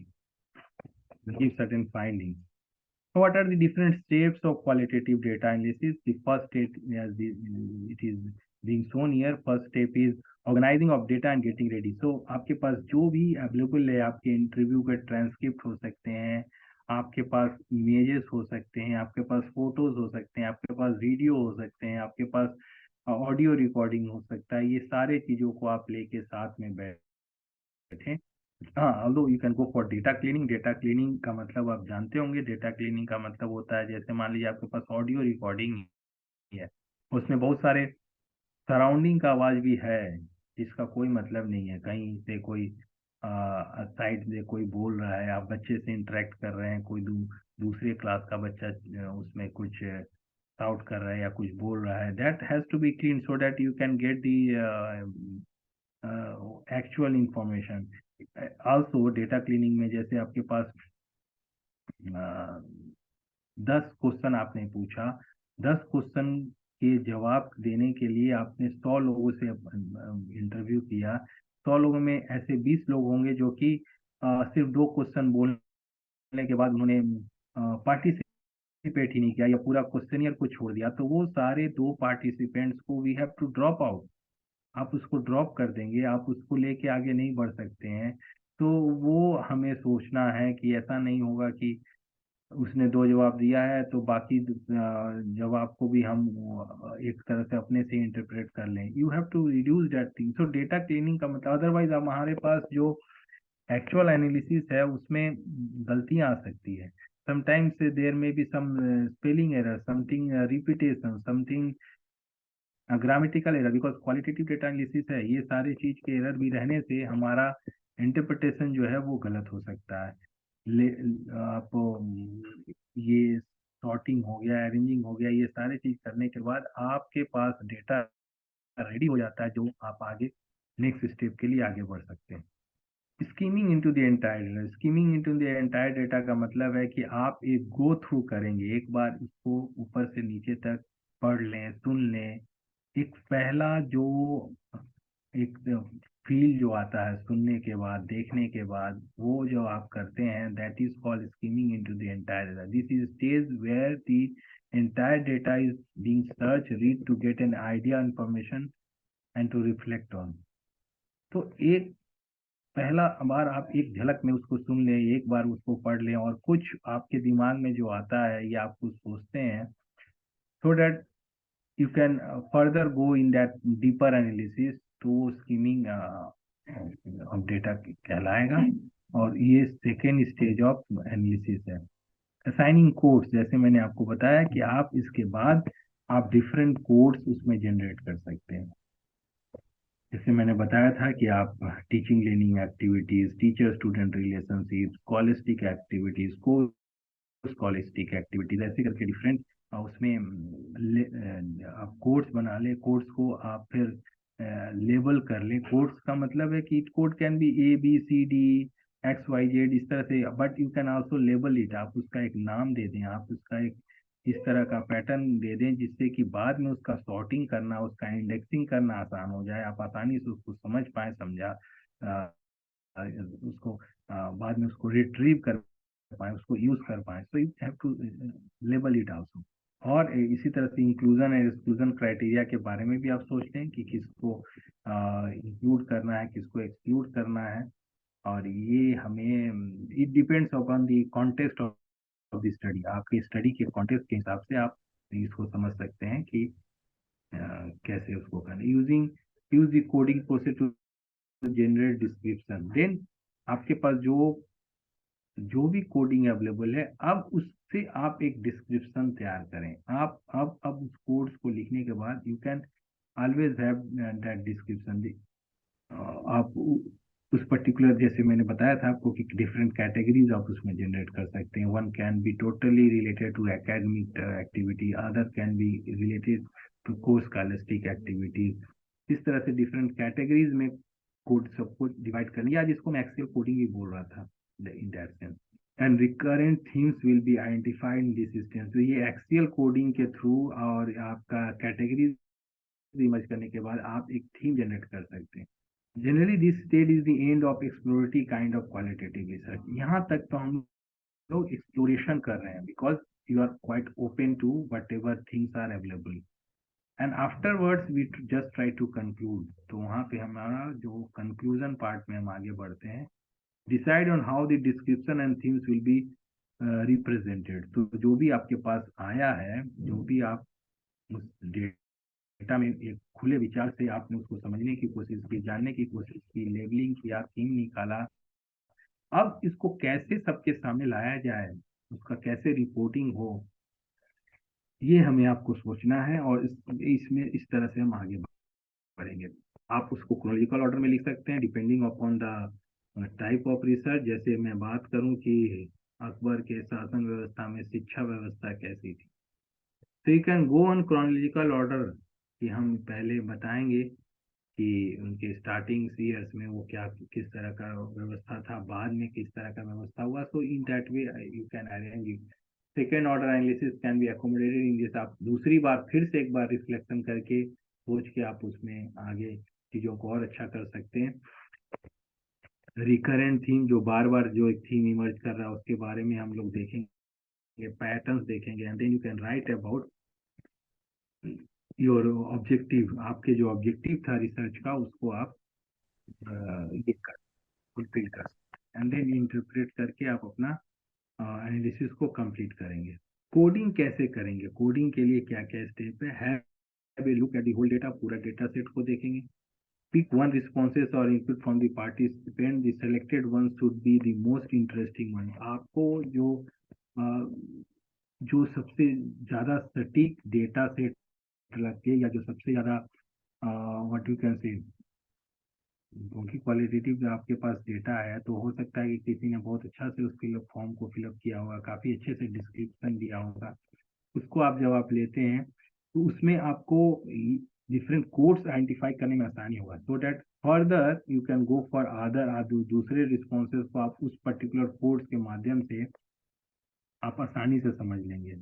give certain findings. What are the different steps of qualitative data analysis? The first step, as it is being shown here, first step is organizing of data and getting ready. So आपके पास जो भी available है, आपके interview के transcript हो सकते हैं, आपके पास इमेजेस हो सकते हैं, आपके पास फोटोज हो सकते हैं, आपके पास वीडियो हो सकते हैं, आपके पास ऑडियो रिकॉर्डिंग हो सकता है। ये सारे चीजों को आप लेके साथ में बैठे। हाँ, although you can go for data cleaning. Data cleaning का मतलब आप जानते होंगे, data cleaning का मतलब होता है, जैसे मान लीजिए आपके पास ऑडियो रिकॉर्डिंग है, उसमें बहुत सारे सराउंडिंग का आवाज भी है, जिसका कोई मतलब नहीं है। कहीं से कोई साइड से कोई बोल रहा है, आप बच्चे से इंटरेक्ट कर रहे हैं, कोई दूसरे क्लास का बच्चा उसमें कुछ शाउट कर रहा है या कुछ बोल रहा है, that has to be clean so that you can get the actual information. Also data cleaning में जैसे आपके पास 10 क्वेश्चन आपने पूछा, 10 क्वेश्चन के जवाब देने के लिए आपने 100 लोगों से इंटरव्यू किया। 100 लोगों में ऐसे 20 लोग होंगे जो कि सिर्फ 2 क्वेश्चन बोलने के बाद उन्होंने पार्टिसिपेट ही नहीं किया या पूरा क्वेश्चनियर को छोड़ दिया, तो वो सारे 2 पार्टिसिपेंट्स को we have to drop out. आप उसको ड्रॉप कर देंगे, आप उसको लेके आगे नहीं बढ़ सकते हैं। तो वो हमें सोचना है कि ऐसा नहीं होगा कि उसने 2 जवाब दिया है तो बाकी जवाब को भी हम एक तरह से अपने से इंटरप्रेट कर लें। You have to reduce that thing. So data cleaning का मतलब, अदरवाइज हमारे पास जो एक्चुअल एनालिसिस है उसमें गलतियां आ सकती है। Sometimes there may be some spelling error, something repetition, something grammatical error, because qualitative data analysis है। ये सारी चीज के एरर भी रहने से हमारा इंटरप्रिटेशन जो है वो गलत हो सकता है। आप ये सॉर्टिंग हो गया, अरेंजिंग हो गया, ये सारी चीज करने के बाद आपके पास डेटा रेडी हो जाता है, जो आप आगे नेक्स्ट स्टेप के लिए आगे बढ़ सकते हैं। Skimming into the entire, skimming into the entire data का मतलब है कि आप एक गो थ्रू करेंगे, एक बार इसको ऊपर से नीचे तक पढ़ लें, सुन लें। एक पहला जो एक फील जो आता है सुनने के बाद, देखने के बाद, वो जो आप करते हैं, that is called skimming into the entire data. This is stage where the entire data is being searched, read to get an idea, information and to reflect on। तो एक पहला बार आप एक झलक में उसको सुन लें, एक बार उसको पढ़ लें, और कुछ आपके दिमाग में जो आता है या आप कुछ सोचते हैं, so that you can further go in that deeper analysis। तो स्कीमिंग ऑफ डेटा कहलाएगा, और ये सेकेंड स्टेज ऑफ एनालिसिस है। असाइनिंग कोड्स, जैसे मैंने आपको बताया कि आप इसके बाद आप डिफरेंट कोड्स उसमें जनरेट कर सकते हैं। जैसे मैंने बताया था कि आप teaching learning activities, teacher student relationship, scholastic activities, को स्कॉलिस्टिक एक्टिविटीज, ऐसे करके डिफरेंट उसमें आप कोड्स बना ले। कोड्स को आप फिर लेबल कर ले। कोड्स का मतलब है कि code can be ABCD XYZ इस तरह से, but you can also label it. आप उसका एक नाम दे दें, आप उसका एक इस तरह का पैटर्न दे दें जिससे कि बाद में उसका सॉर्टिंग करना, उसका इंडेक्सिंग करना आसान हो जाए, आप आसानी से उसको समझ पाए, समझा उसको बाद में उसको रिट्रीव कर पाए, उसको यूज कर पाए। So you have to label it also. और इसी तरह से इंक्लूजन एंड एक्सक्लूजन क्राइटेरिया के बारे में भी आप सोच लें कि किसको इंक्लूड करना है, किसको एक्सक्लूड करना है। और ये हमें it depends upon the context of the study. आपके स्टडी के कॉन्टेक्स्ट के हिसाब से आप इसको समझ सकते हैं कि कैसे उसको करना। Use the coding process to generate description. Then आपके पास जो भी कोडिंग अवेलेबल है, अब उससे आप एक डिस्क्रिप्शन तैयार करें। आप अब उस कोड्स को लिखने के बाद you can always have that description. आप उस पर्टिकुलर, जैसे मैंने बताया था आपको कि डिफरेंट कैटेगरीज आप उसमें जनरेट कर सकते हैं। One can be totally related to academic activity, other can be related to co-scholastic activities. इस तरह से डिफरेंट कैटेगरीज में कोड सबको डिवाइड करना, या जिसको मैं एक्सेल कोडिंग भी बोल रहा था in that sense. And recurrent themes will be identified in this instance. तो ये एक्सेल कोडिंग के थ्रू और आपका कैटेगरीज इमेज करने के बाद आप एक थीम जनरेट कर सकते हैं। Generally this stage is the end of exploratory kind of qualitative research. यहाँ तक तो हम लोग एक्सप्लोरेशन कर रहे हैं, because you are quite open to whatever things are available, and afterwards we just try to conclude. तो वहाँ पे हमारा जो कंक्लूजन पार्ट में हम आगे बढ़ते हैं। Decide on how the description and themes will be represented. तो जो भी आपके पास आया है, जो भी आप उस डेटा में एक खुले विचार से आपने उसको समझने की कोशिश की, जानने की कोशिश की, लेबलिंग किया, थीम निकाला, अब इसको कैसे सबके सामने लाया जाए, उसका कैसे रिपोर्टिंग हो, ये हमें आपको सोचना है। और इसमें इस तरह से हम आगे बढ़ेंगे। आप उसको क्रोनोलॉजिकल ऑर्डर में लिख सकते हैं depending upon the type of research. जैसे मैं बात करूं कि अकबर के शासन व्यवस्था में शिक्षा व्यवस्था कैसी थी, तो you can go on chronological order, कि हम पहले बताएंगे कि उनके स्टार्टिंग ईयर्स में वो क्या किस तरह का व्यवस्था था, बाद में किस तरह का व्यवस्था हुआ। So in that way you can arrange it. Second order analysis can be accommodated in this. आप दूसरी बार फिर से एक बार रिफ्लेक्शन करके सोच के आप उसमें आगे चीजों को और अच्छा कर सकते हैं। रिकरेंट थीम, जो बार बार जो एक थीम इमर्ज कर रहा है उसके बारे में हम लोग देखेंगे, पैटर्न्स देखेंगे, and then you can write about your objective, आपके जो ऑब्जेक्टिव था रिसर्च का उसको आप ये कर फुलफिल कर एंड देन इंटरप्रेट करके आप अपना एनालिसिस को कंप्लीट करेंगे। कोडिंग कैसे करेंगे, कोडिंग के लिए क्या क्या स्टेप है, have a look at the whole data, पूरा डेटा सेट को देखेंगे। पिक वन रिस्पॉन्सेस और input from the participant, the selected one should be the most interesting one. आपको जो सबसे ज्यादा सटीक डेटा सेट लगे या जो सबसे ज्यादा व्हाट यू कैन से, क्योंकि क्वालिटेटिव जो आपके पास डेटा है तो हो सकता है कि किसी ने बहुत अच्छा से उस फिलअप फॉर्म को फिलअप किया होगा, काफी अच्छे से डिस्क्रिप्शन दिया होगा, उसको आप जब आप लेते हैं तो उसमें आपको डिफरेंट कोड्स आइडेंटिफाई करने में आसानी होगा, so that further you can go for other दूसरे रिस्पॉन्सेज को आप उस पर्टिकुलर कोड्स के माध्यम से आप आसानी से समझ लेंगे।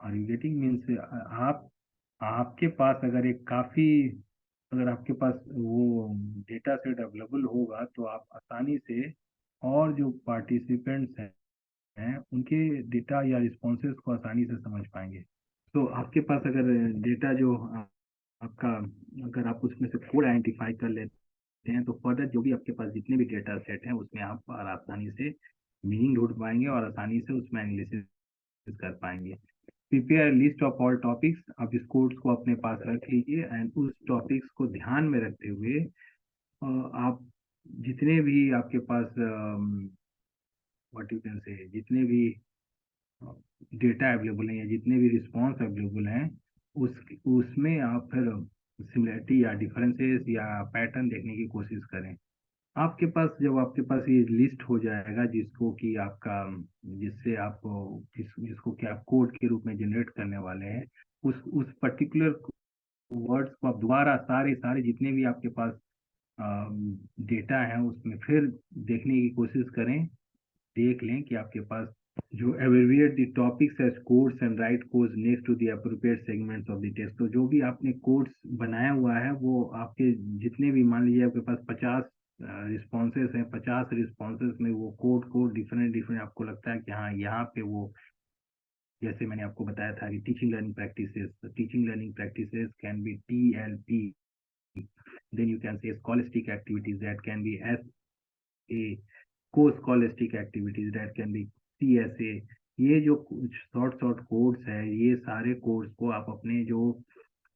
और यू गेटिंग मीन्स आप आपके पास अगर एक काफी, अगर आपके पास वो डेटा सेट अवेलेबल होगा तो आप आसानी से और जो पार्टिसिपेंट्स हैं उनके डेटा या रिस्पॉन्सेज को आसानी से समझ पाएंगे। तो आपके पास अगर डेटा जो आपका, अगर आप उसमें से कोड आइडेंटिफाई कर लेते हैं तो फर्दर जो भी आपके पास जितने भी डेटा सेट हैं उसमें आप आसानी से मीनिंग ढूंढ पाएंगे और आसानी से उसमें एनालिसिस कर पाएंगे। Prepare list of all topics, आप इस कोड्स को अपने पास रख लीजिए एंड उस टॉपिक्स को ध्यान में रखते हुए आप जितने भी आपके पास व्हाट यू कैन से, जितने भी डेटा अवेलेबल हैं या जितने भी रिस्पॉन्स अवेलेबल हैं उस उसमें आप फिर सिमिलरिटी या डिफरेंसेस या पैटर्न देखने की कोशिश करें। आपके पास जब आपके पास ये लिस्ट हो जाएगा जिसको कि आपका, जिससे आप जिसको कि आप कोड के रूप में जनरेट करने वाले हैं, उस पर्टिकुलर वर्ड्स को आप दोबारा सारे सारे जितने भी आपके पास डेटा है उसमें फिर देखने की कोशिश करें, देख लें कि आपके पास जो abbreviate the topics as codes and write codes next to the appropriate segments of the text, तो जो भी आपने कोड्स बनाया हुआ है वो आपके जितने भी, मान लीजिए आपके पास 50 रिस्पॉन्सेस हैं, 50 रिस्पॉन्सेस में वो कोड को डिफरेंट डिफरेंट आपको लगता है कि हाँ यहाँ पे वो, जैसे मैंने आपको बताया था कि teaching learning practices can be TLP, then you can say scholastic activities, that can be SA, co-scholastic activities, that can be CSA। ये जो शॉर्ट शॉर्ट कोड्स है, ये सारे कोड्स को आप अपने जो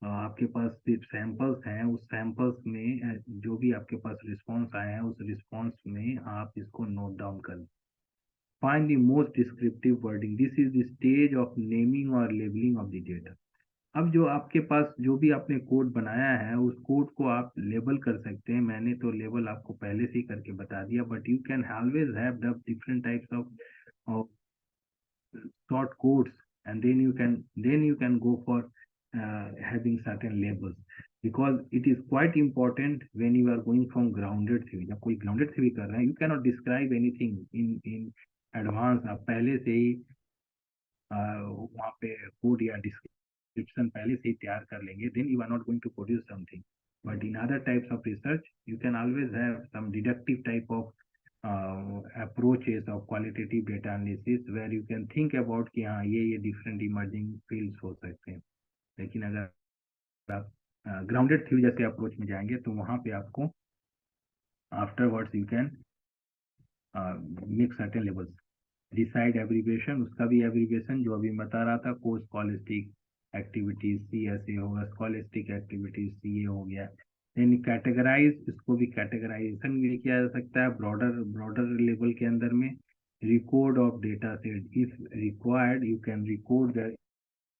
आपके पास सैंपल्स हैं उस सैंपल्स में जो भी आपके पास रिस्पॉन्स आए हैं उस रिस्पॉन्स में आप इसको नोट डाउन कर। Find the most descriptive wording, this is the stage of naming और लेबलिंग ऑफ द डेटा। अब जो आपके पास जो भी आपने कोड बनाया है उस कोड को आप लेबल कर सकते हैं। मैंने तो लेबल आपको पहले से ही करके बता दिया, but you can always have different types of short codes, and then you can go for having certain labels, because it is quite important when you are going from grounded theory। जब कोई grounded theory कर रहे हैं, you cannot describe anything in advance। आप पहले से ही वहाँ पे कोड या डिस्क्रिप्शन पहले से ही तैयार कर लेंगे, then you are not going to produce something। But in other types of research, you can always have some deductive type of approaches of qualitative data analysis where you can think about कि हाँ ये different emerging fields हो सकते हैं। लेकिन अगर आप grounded theory जैसे अप्रोच में जाएंगे तो वहाँ पे आपको afterwards you can make certain labels। Decide abbreviation, उसका भी एब्रीविएशन जो अभी बता रहा था, को स्कॉलिस्टिक एक्टिविटीज CSA होगा, स्कॉलिस्टिक एक्टिविटीज CA हो गया। देन कैटेगराइज, इसको भी कैटेगराइजेशन भी किया जा सकता है ब्रॉडर लेवल के अंदर में। Record of data set, if required you can record the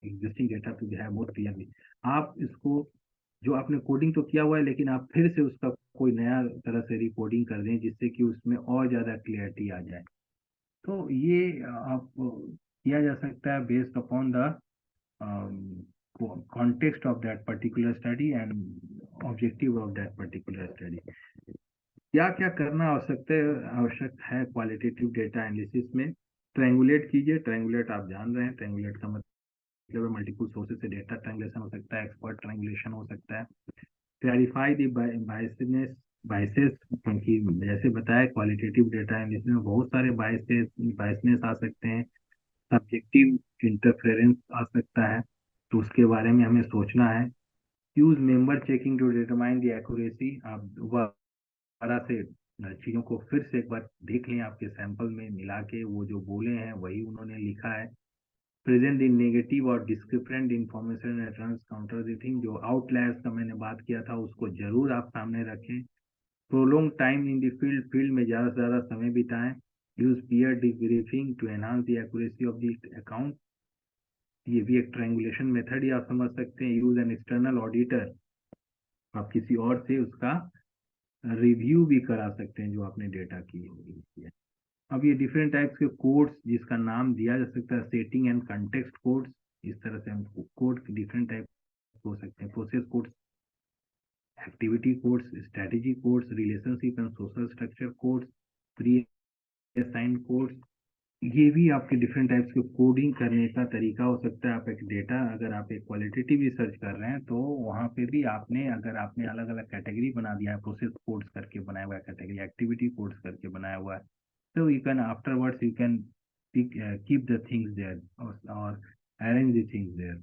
existing data to have more clearly. आप इसको जो आपने कोडिंग तो किया हुआ है लेकिन आप फिर से उसका कोई नया तरह से रिकोडिंग कर दें जिससे कि उसमें और ज्यादा क्लियरिटी आ जाए। तो ये आप किया जा सकता है based upon the context of that particular study and objective of that particular study। क्या क्या करना आवश्यक है क्वालिटेटिव डेटा एनालिसिस में। ट्रायंगुलेट कीजिए, ट्रायंगुलेट आप जान रहे हैं, ट्रायंगुलेट का मतलब मल्टीपल सोर्सेज से डेटा ट्रायंगुलेशन हो सकता है, एक्सपर्ट ट्रायंगुलेशन हो सकता है। क्लैरिफाई द बायसेस, क्योंकि जैसे बताया क्वालिटेटिव डेटा एनालिसिस में बहुत सारे बायसनेस आ सकते हैं, सब्जेक्टिव इंटरफेरेंस आ सकता है, तो उसके बारे में हमें सोचना है। Use member checking to determine the accuracy. आप दोबारा से चीज़ों को फिर से एक बार देख लें, आपके सैंपल में मिला के वो जो बोले हैं वही उन्होंने लिखा है। प्रेजेंट इन नेगेटिव और डिस्क्रिपेंट इंफॉर्मेशन एटर्न्स काउंटर द थिंग। जो आउटलायर्स का मैंने बात किया था उसको जरूर आप सामने रखें। Prolong time in the field, field में ज़्यादा से ज़्यादा समय बिताएं। Use peer debriefing to enhance the accuracy of the account. ये भी एक ट्रायंगुलेशन मेथड ही आप समझ सकते हैं। यूज एन एक्सटर्नल ऑडिटर, आप किसी और से उसका रिव्यू भी करा सकते हैं जो आपने डेटा की है। अब ये डिफरेंट टाइप्स के कोड्स जिसका नाम दिया जा सकता है सेटिंग एंड कंटेक्स्ट कोड्स। इस तरह से हम कोड के डिफरेंट टाइप हो सकते हैं। Process codes, activity codes, strategy codes, relationship and social structure codes, pre assigned codes. ये भी आपके डिफरेंट टाइप्स के कोडिंग करने का तरीका हो सकता है। आप एक डेटा, अगर आप एक क्वालिटेटिव रिसर्च कर रहे हैं तो वहाँ पे भी आपने, अगर आपने अलग अलग कैटेगरी बना दिया है, प्रोसेस कोड्स करके बनाया हुआ है कैटेगरी, एक्टिविटी कोड्स करके बनाया हुआ है, तो you can afterwards you can keep the things there or arrange the things there।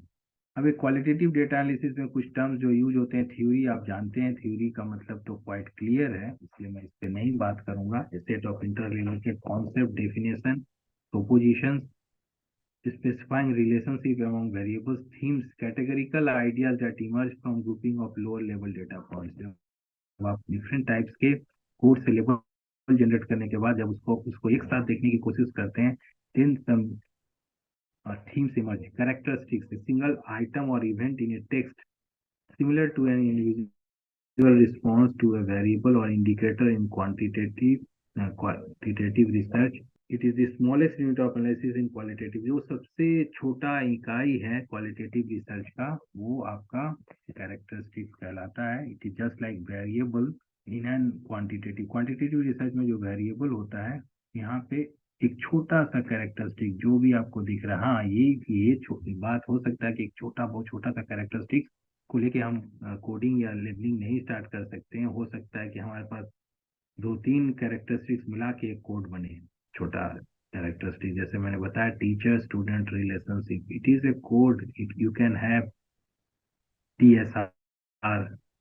अब एक क्वालिटेटिव डेटा एनालिसिस में कुछ टर्म्स जो यूज होते हैं, थ्योरी आप जानते हैं, थ्योरी का मतलब तो क्वाइट क्लियर है, इसलिए मैं इस पर नहीं बात करूंगा। Set of interrelated concept, definition, propositions, specifying relationship among variables, themes, categorical ideas that emerge from grouping of lower level data points। जब आप डिफरेंट टाइप्स के कोड से लेबल जनरेट करने के बाद जब उसको एक साथ देखने की कोशिश करते हैं, then some themes emerge। characteristics, a single item or event in a text similar to an individual response to a variable or indicator in quantitative research। It is the smallest unit of analysis in qualitative. जो सबसे छोटा इकाई है qualitative research का वो आपका characteristics कहलाता है। It is just like variable in an quantitative. Quantitative research में जो वेरिएबल होता है, यहाँ पे एक छोटा सा कैरेक्टरिस्टिक जो भी आपको दिख रहा है, हाँ ये छोटी बात हो सकता है कि एक छोटा, बहुत छोटा सा कैरेक्टरिस्टिक को लेके हम कोडिंग या लेबलिंग नहीं स्टार्ट कर सकते हैं। हो सकता है कि हमारे पास 2-3 कैरेक्टरिस्टिक्स मिला के एक कोड बने, छोटा कैरेक्टरिस्टिक। जैसे मैंने बताया teacher student relationship, it is a code, it you can have TSR,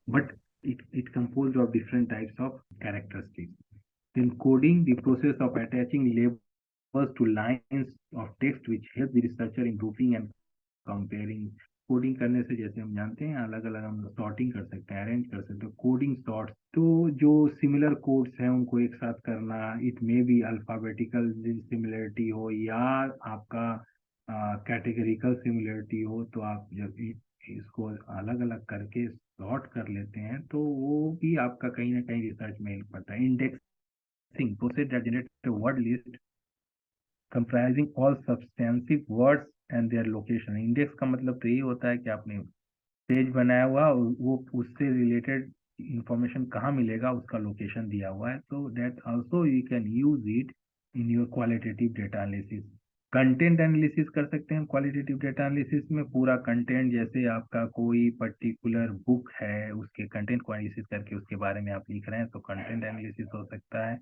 but it composed of different types of characteristics। Then coding, the process of attaching labels to lines of text which help the researcher in grouping and comparing। Coding करने से जैसे हम जानते हैं अलग अलग हम sorting कर सकते हैं, अरेंज कर सकते हैं, कोडिंग सॉर्ट। तो जो सिमिलर कोड्स हैं उनको एक साथ करना, it may be alphabetical similarity हो या आपका कैटेगरिकल सिमिलरिटी हो, तो आप जब इसको अलग अलग करके सॉर्ट कर लेते हैं तो वो भी आपका कहीं ना कहीं रिसर्च में हेल्प करता है। Indexing, process that generate word list comprising all substantive words and their location. Index का मतलब तो ये होता है कि आपने पेज बनाया हुआ, वो उससे रिलेटेड इंफॉर्मेशन कहाँ मिलेगा उसका लोकेशन दिया हुआ है। तो that also you can use it in your qualitative data analysis. Content analysis कर सकते हैं क्वालिटेटिव डेटा एनालिसिस में। पूरा कंटेंट, जैसे आपका कोई पर्टिकुलर बुक है उसके कंटेंट को एनालिसिस करके उसके बारे में आप लिख रहे हैं तो कंटेंट एनालिसिस हो सकता है।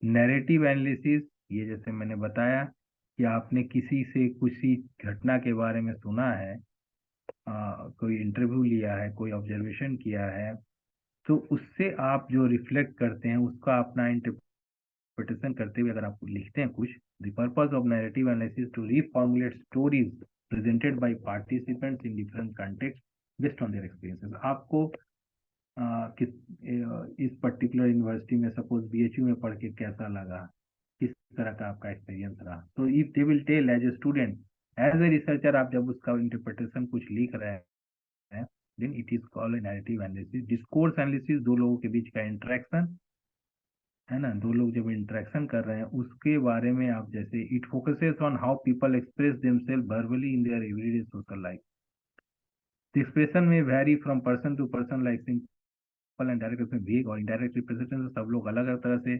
नैरेटिव एनालिसिस, ये जैसे मैंने बताया कि आपने किसी से किसी घटना के बारे में सुना है, कोई इंटरव्यू लिया है, कोई ऑब्जर्वेशन किया है, तो उससे आप जो रिफ्लेक्ट करते हैं उसका अपना इंटरप्रिटेशन करते हुए अगर आप लिखते हैं कुछ। The purpose of narrative analysis to reformulate stories presented by participants in different context based on their experiences. आपको इस पर्टिकुलर यूनिवर्सिटी में सपोज BHU में पढ़ के कैसा लगा, किस तरह का आपका एक्सपीरियंस रहा। तो if they will tell as a student, as a researcher आप जब उसका इंटरप्रिटेशन कुछ लिख रहे हैं, then it is called narrative analysis. Discourse analysis, दो लोगों के बीच का इंटरेक्शन है ना, दो लोग जब इंटरेक्शन कर रहे हैं उसके बारे में आप, जैसे it focuses on how people express themself verbally in their everyday social life. Expression में vary from person to person, like and direct में वेग और इनडायरेक्ट रिप्रेजेंटेशन। सब लोग अलग अलग तरह से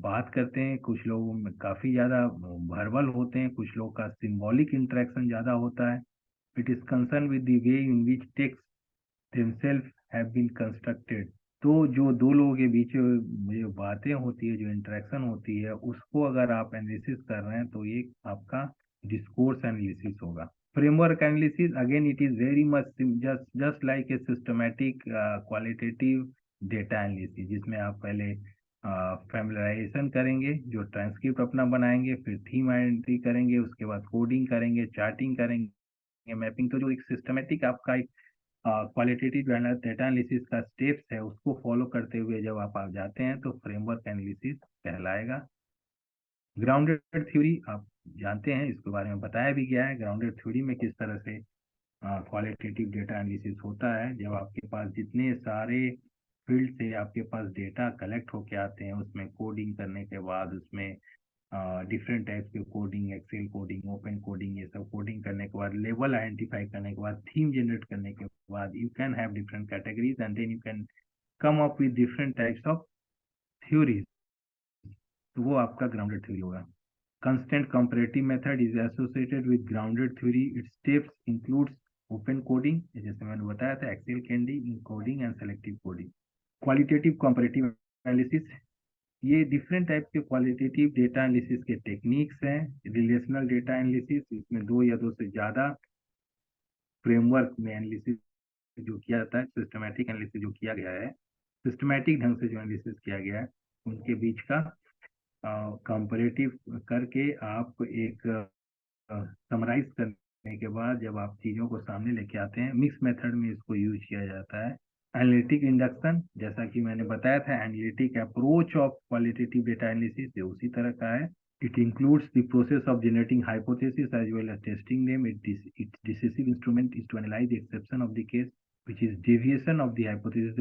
बात करते हैं। कुछ लोगों में काफी ज्यादा वर्बल होते हैं, कुछ लोग का सिंबॉलिक इंटरेक्शन ज्यादा होता है। It is concern with the way in which text themselves have been constructed. तो जो दो लोगों के बीच जो बातें होती है, जो इंटरेक्शन होती है, उसको अगर आप एनालिसिस कर रहे हैं तो ये आपका डिस्कोर्स एनालिसिस होगा। framework analysis, again it is very much just like a systematic qualitative data analysis, जिसमें आप पहले फैमिलराइजेशन करेंगे, जो ट्रांसक्रिप्ट अपना बनाएंगे, फिर थीम आइडेंटिटी करेंगे, उसके बाद कोडिंग करेंगे, चार्टिंग करेंगे, मैपिंग। तो जो एक सिस्टमेटिक आपका एक क्वालिटेटिव डेटा एनालिसिस का स्टेप्स है, उसको फॉलो करते हुए जब आप जाते हैं तो फ्रेमवर्क एनालिसिस कहलाएगा। ग्राउंडेड थ्योरी आप जानते हैं, इसके बारे में बताया भी गया है। ग्राउंडेड थ्योरी में किस तरह से क्वालिटेटिव डेटा एनालिसिस होता है, जब आपके पास जितने सारे फील्ड से आपके पास डेटा कलेक्ट होके आते हैं, उसमें कोडिंग करने के बाद उसमें डिफरेंट टाइप्स के coding, axial coding, open coding, ये सब कोडिंग करने के बाद, लेवल आइडेंटिफाई करने के बाद, थीम जनरेट करने के बाद, you can have different categories and then you can come up with different types of theories. तो वो आपका ग्राउंडेड थ्योरी होगा। Constant comparative method is associated with grounded theory. Its steps includes open coding, जैसे मैंने बताया था, Excel Candy, encoding and selective coding. Qualitative comparative analysis, ये different type के क्वालिटेटिव डेटा एनालिसिस के टेक्निक्स हैं। रिलेशनल डेटा एनालिसिस, इसमें दो या दो से ज्यादा फ्रेमवर्क में एनालिसिस जो किया जाता है, सिस्टमैटिक एनालिसिस जो किया गया है, सिस्टमैटिक ढंग से जो एनालिसिस किया गया है, उनके बीच का कंपैरेटिव करके आप एक समराइज करने के बाद जब आप चीज़ों को सामने लेके आते हैं, मिक्स मेथड में इसको यूज किया जाता है। एनालिटिक इंडक्शन, जैसा कि मैंने बताया था, analytic approach of qualitative data analysis, ये उसी तरह का है। It includes the process of generating hypotheses as well as testing them. Its decisive instrument is to analyze the exception of the case, which is deviation of the hypothesis।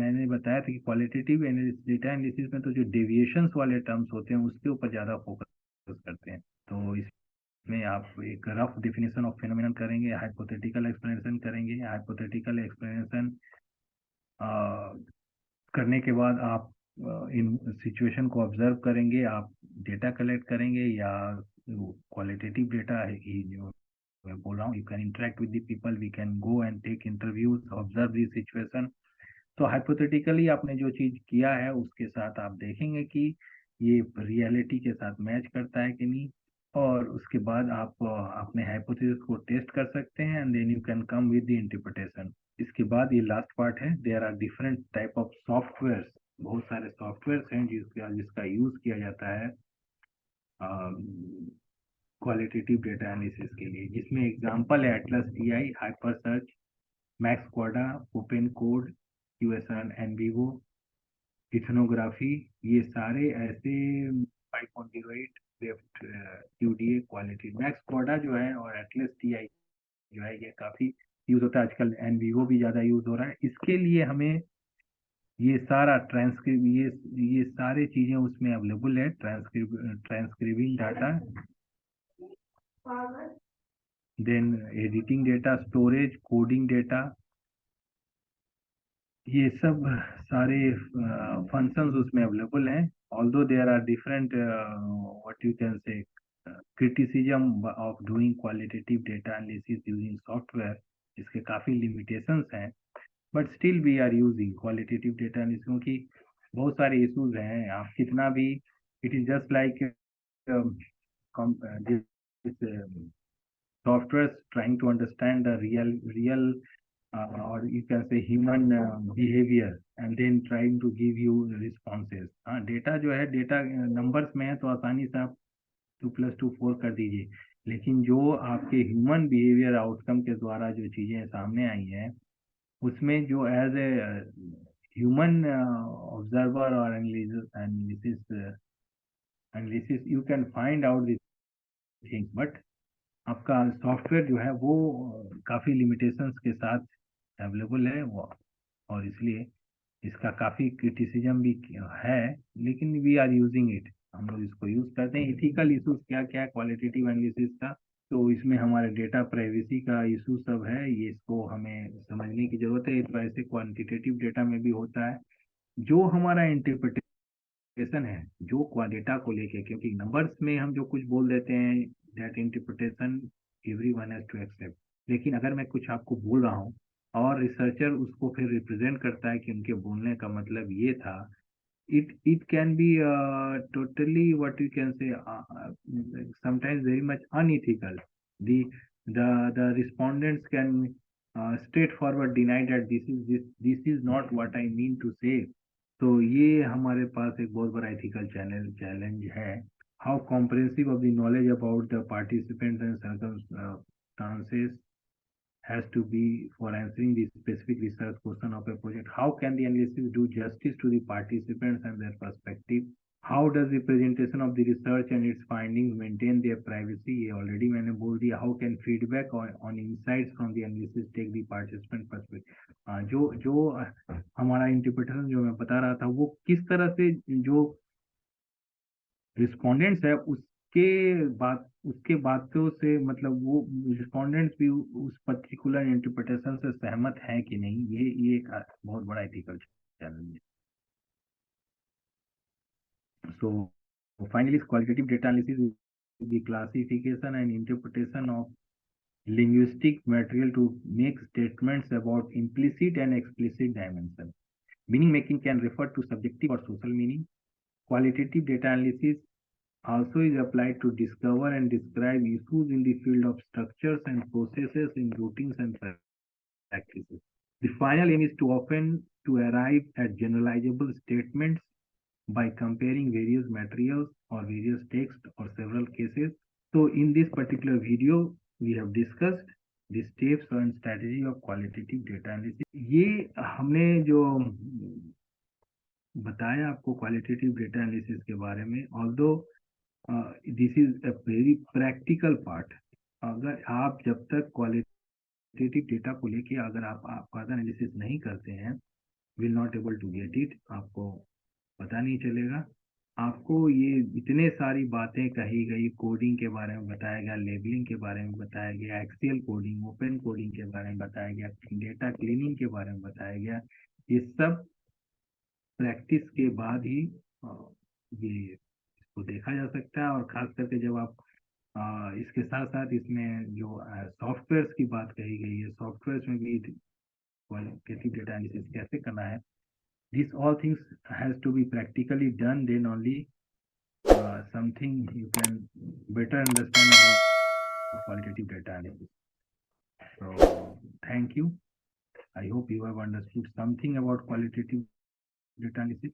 मैंने बताया था कि qualitative data analysis में तो जो deviations वाले terms होते हैं उसके ऊपर ज़्यादा फोकस करते हैं। तो इसमें आप एक रफ डेफिनेशन ऑफ फेनोमेनन करेंगे, हाइपोथेटिकल एक्सप्लेनेशन करेंगे। हाइपोथेटिकल एक्सप्लेनेशन करने के बाद आप इन सिचुएशन को ऑब्जर्व करेंगे, आप डेटा कलेक्ट करेंगे, या क्वालिटेटिव डेटा है कि जो मैं बोल रहा हूँ, you can interact with the people, we can go and take interviews, observe the situation. तो हाइपोथेटिकली आपने जो चीज किया है उसके साथ आप देखेंगे कि ये रियलिटी के साथ मैच करता है कि नहीं, और उसके बाद आप अपने हाइपोथेसिस को टेस्ट कर सकते हैं and then you can come with the interpretation. इसके बाद ये लास्ट पार्ट है, there are different type of software. बहुत सारे सॉफ्टवेयर हैं जिसका यूज किया जाता है क्वालिटेटिव डेटा एनालिसिस के लिए, जिसमें एग्जांपल है Atlas TI, hyper search, MAXQDA, open code, QSN, NVivo, ethnography, ये सारे ऐसे 5.08 swift QDA quality. MAXQDA जो है और एटलस टीआई जो है, ये काफी यूज होता है आजकल, एनवीवो भी ज्यादा यूज हो रहा है। इसके लिए हमें ये सारा ये सारे चीजें उसमें अवेलेबल है, transcribing data, then editing data, storage, coding data, ये सब सारे फंक्शंस उसमें अवेलेबल हैं। Although there are different what you can say criticism of doing qualitative data analysis using software, इसके काफी लिमिटेशंस हैं, but still we are using qualitative data analysis, क्योंकि बहुत सारे इश्यूज हैं। आप कितना भी, it is just like software trying to understand the real or you can say human behavior and then trying to give you responses। हाँ, data जो है, डेटा नंबर्स में है तो आसानी से आप 2+2 4 कर दीजिए, लेकिन जो आपके ह्यूमन बिहेवियर आउटकम के द्वारा जो चीजें सामने आई हैं, उसमें जो एज ए ह्यूमन ऑब्जर्वर और analysis you can find out this things, but आपका सॉफ्टवेयर जो है वो काफ़ी लिमिटेशंस के साथ अवेलेबल है वो, और इसलिए इसका काफ़ी क्रिटिसिज्म भी है, लेकिन वी आर यूजिंग इट, हम लोग इसको यूज़ करते हैं। इथिकल इशूज क्या क्या है क्वालिटेटिव एनालिसिस का, तो इसमें हमारे डेटा प्राइवेसी का इशू सब है, ये इसको हमें समझने की जरूरत है। तो ऐसे क्वांटिटेटिव डेटा में भी होता है जो हमारा इंटरप्रिटेशन है, जो डेटा को लेके, क्योंकि नंबर्स में हम जो कुछ बोल देते हैं, that interpretation everyone has to accept. लेकिन अगर मैं कुछ आपको बोल रहा हूँ और रिसर्चर उसको फिर रिप्रेजेंट करता है कि उनके बोलने का मतलब ये था, it can be totally what you can say sometimes very much unethical। the the respondents can straightforward deny that this is not what I mean to say. तो ये हमारे पास एक बहुत बड़ा ethical challenge है. How comprehensive of the knowledge about the participants and circumstances has to be for answering the specific research question of a project. How can the analysis do justice to the participants and their perspective? How does the presentation of the research and its findings maintain their privacy? ये already मैंने बोल दिया. How can feedback on insights from the analysis take the participant perspective? जो हमारा interpretation जो मैं बता रहा था वो किस तरह से जो रिस्पोंडेंट्स है उसके बातों से मतलब वो रिस्पोंडेंट्स भी उस पर्टिकुलर इंटरप्रिटेशन से सहमत है कि नहीं, ये एक बहुत बड़ा एथिकल चैलेंज है. So finally, qualitative data analysis is the classification and interpretation of linguistic material to make statements about implicit and explicit dimension. Meaning making can refer to subjective or social meaning. Qualitative data analysis also is applied to discover and describe issues in the field of structures and processes in routines and practices. The final aim is to arrive at generalizable statements by comparing various materials or various texts or several cases. So in this particular video, we have discussed the steps and strategy of qualitative data analysis. ये हमने जो बताया आपको qualitative data analysis के बारे में, although this is a very practical part. अगर आप जब तक क्वालिटेटिव डेटा को लेके अगर आप फर्दर एनालिसिस नहीं करते हैं, will not able to get it. आपको पता नहीं चलेगा. आपको ये इतने सारी बातें कही गई, कोडिंग के बारे में बताया गया, लेबलिंग के बारे में बताया गया, एक्सेल कोडिंग, ओपन कोडिंग के बारे में बताया गया, डेटा क्लीनिंग के बारे में बताया गया. ये सब प्रैक्टिस के बाद ही ये इसको देखा जा सकता है. और खास करके जब आप इसके साथ साथ इसमें जो सॉफ्टवेयर्स की बात कही गई है, सॉफ्टवेयर्स में भी क्वालिटेटिव डेटा एनालिसिस कैसे करना है, this all things has to be practically done, then only something you can better understand about qualitative data analysis. So thank you. I hope you have understood something about qualitative data analysis.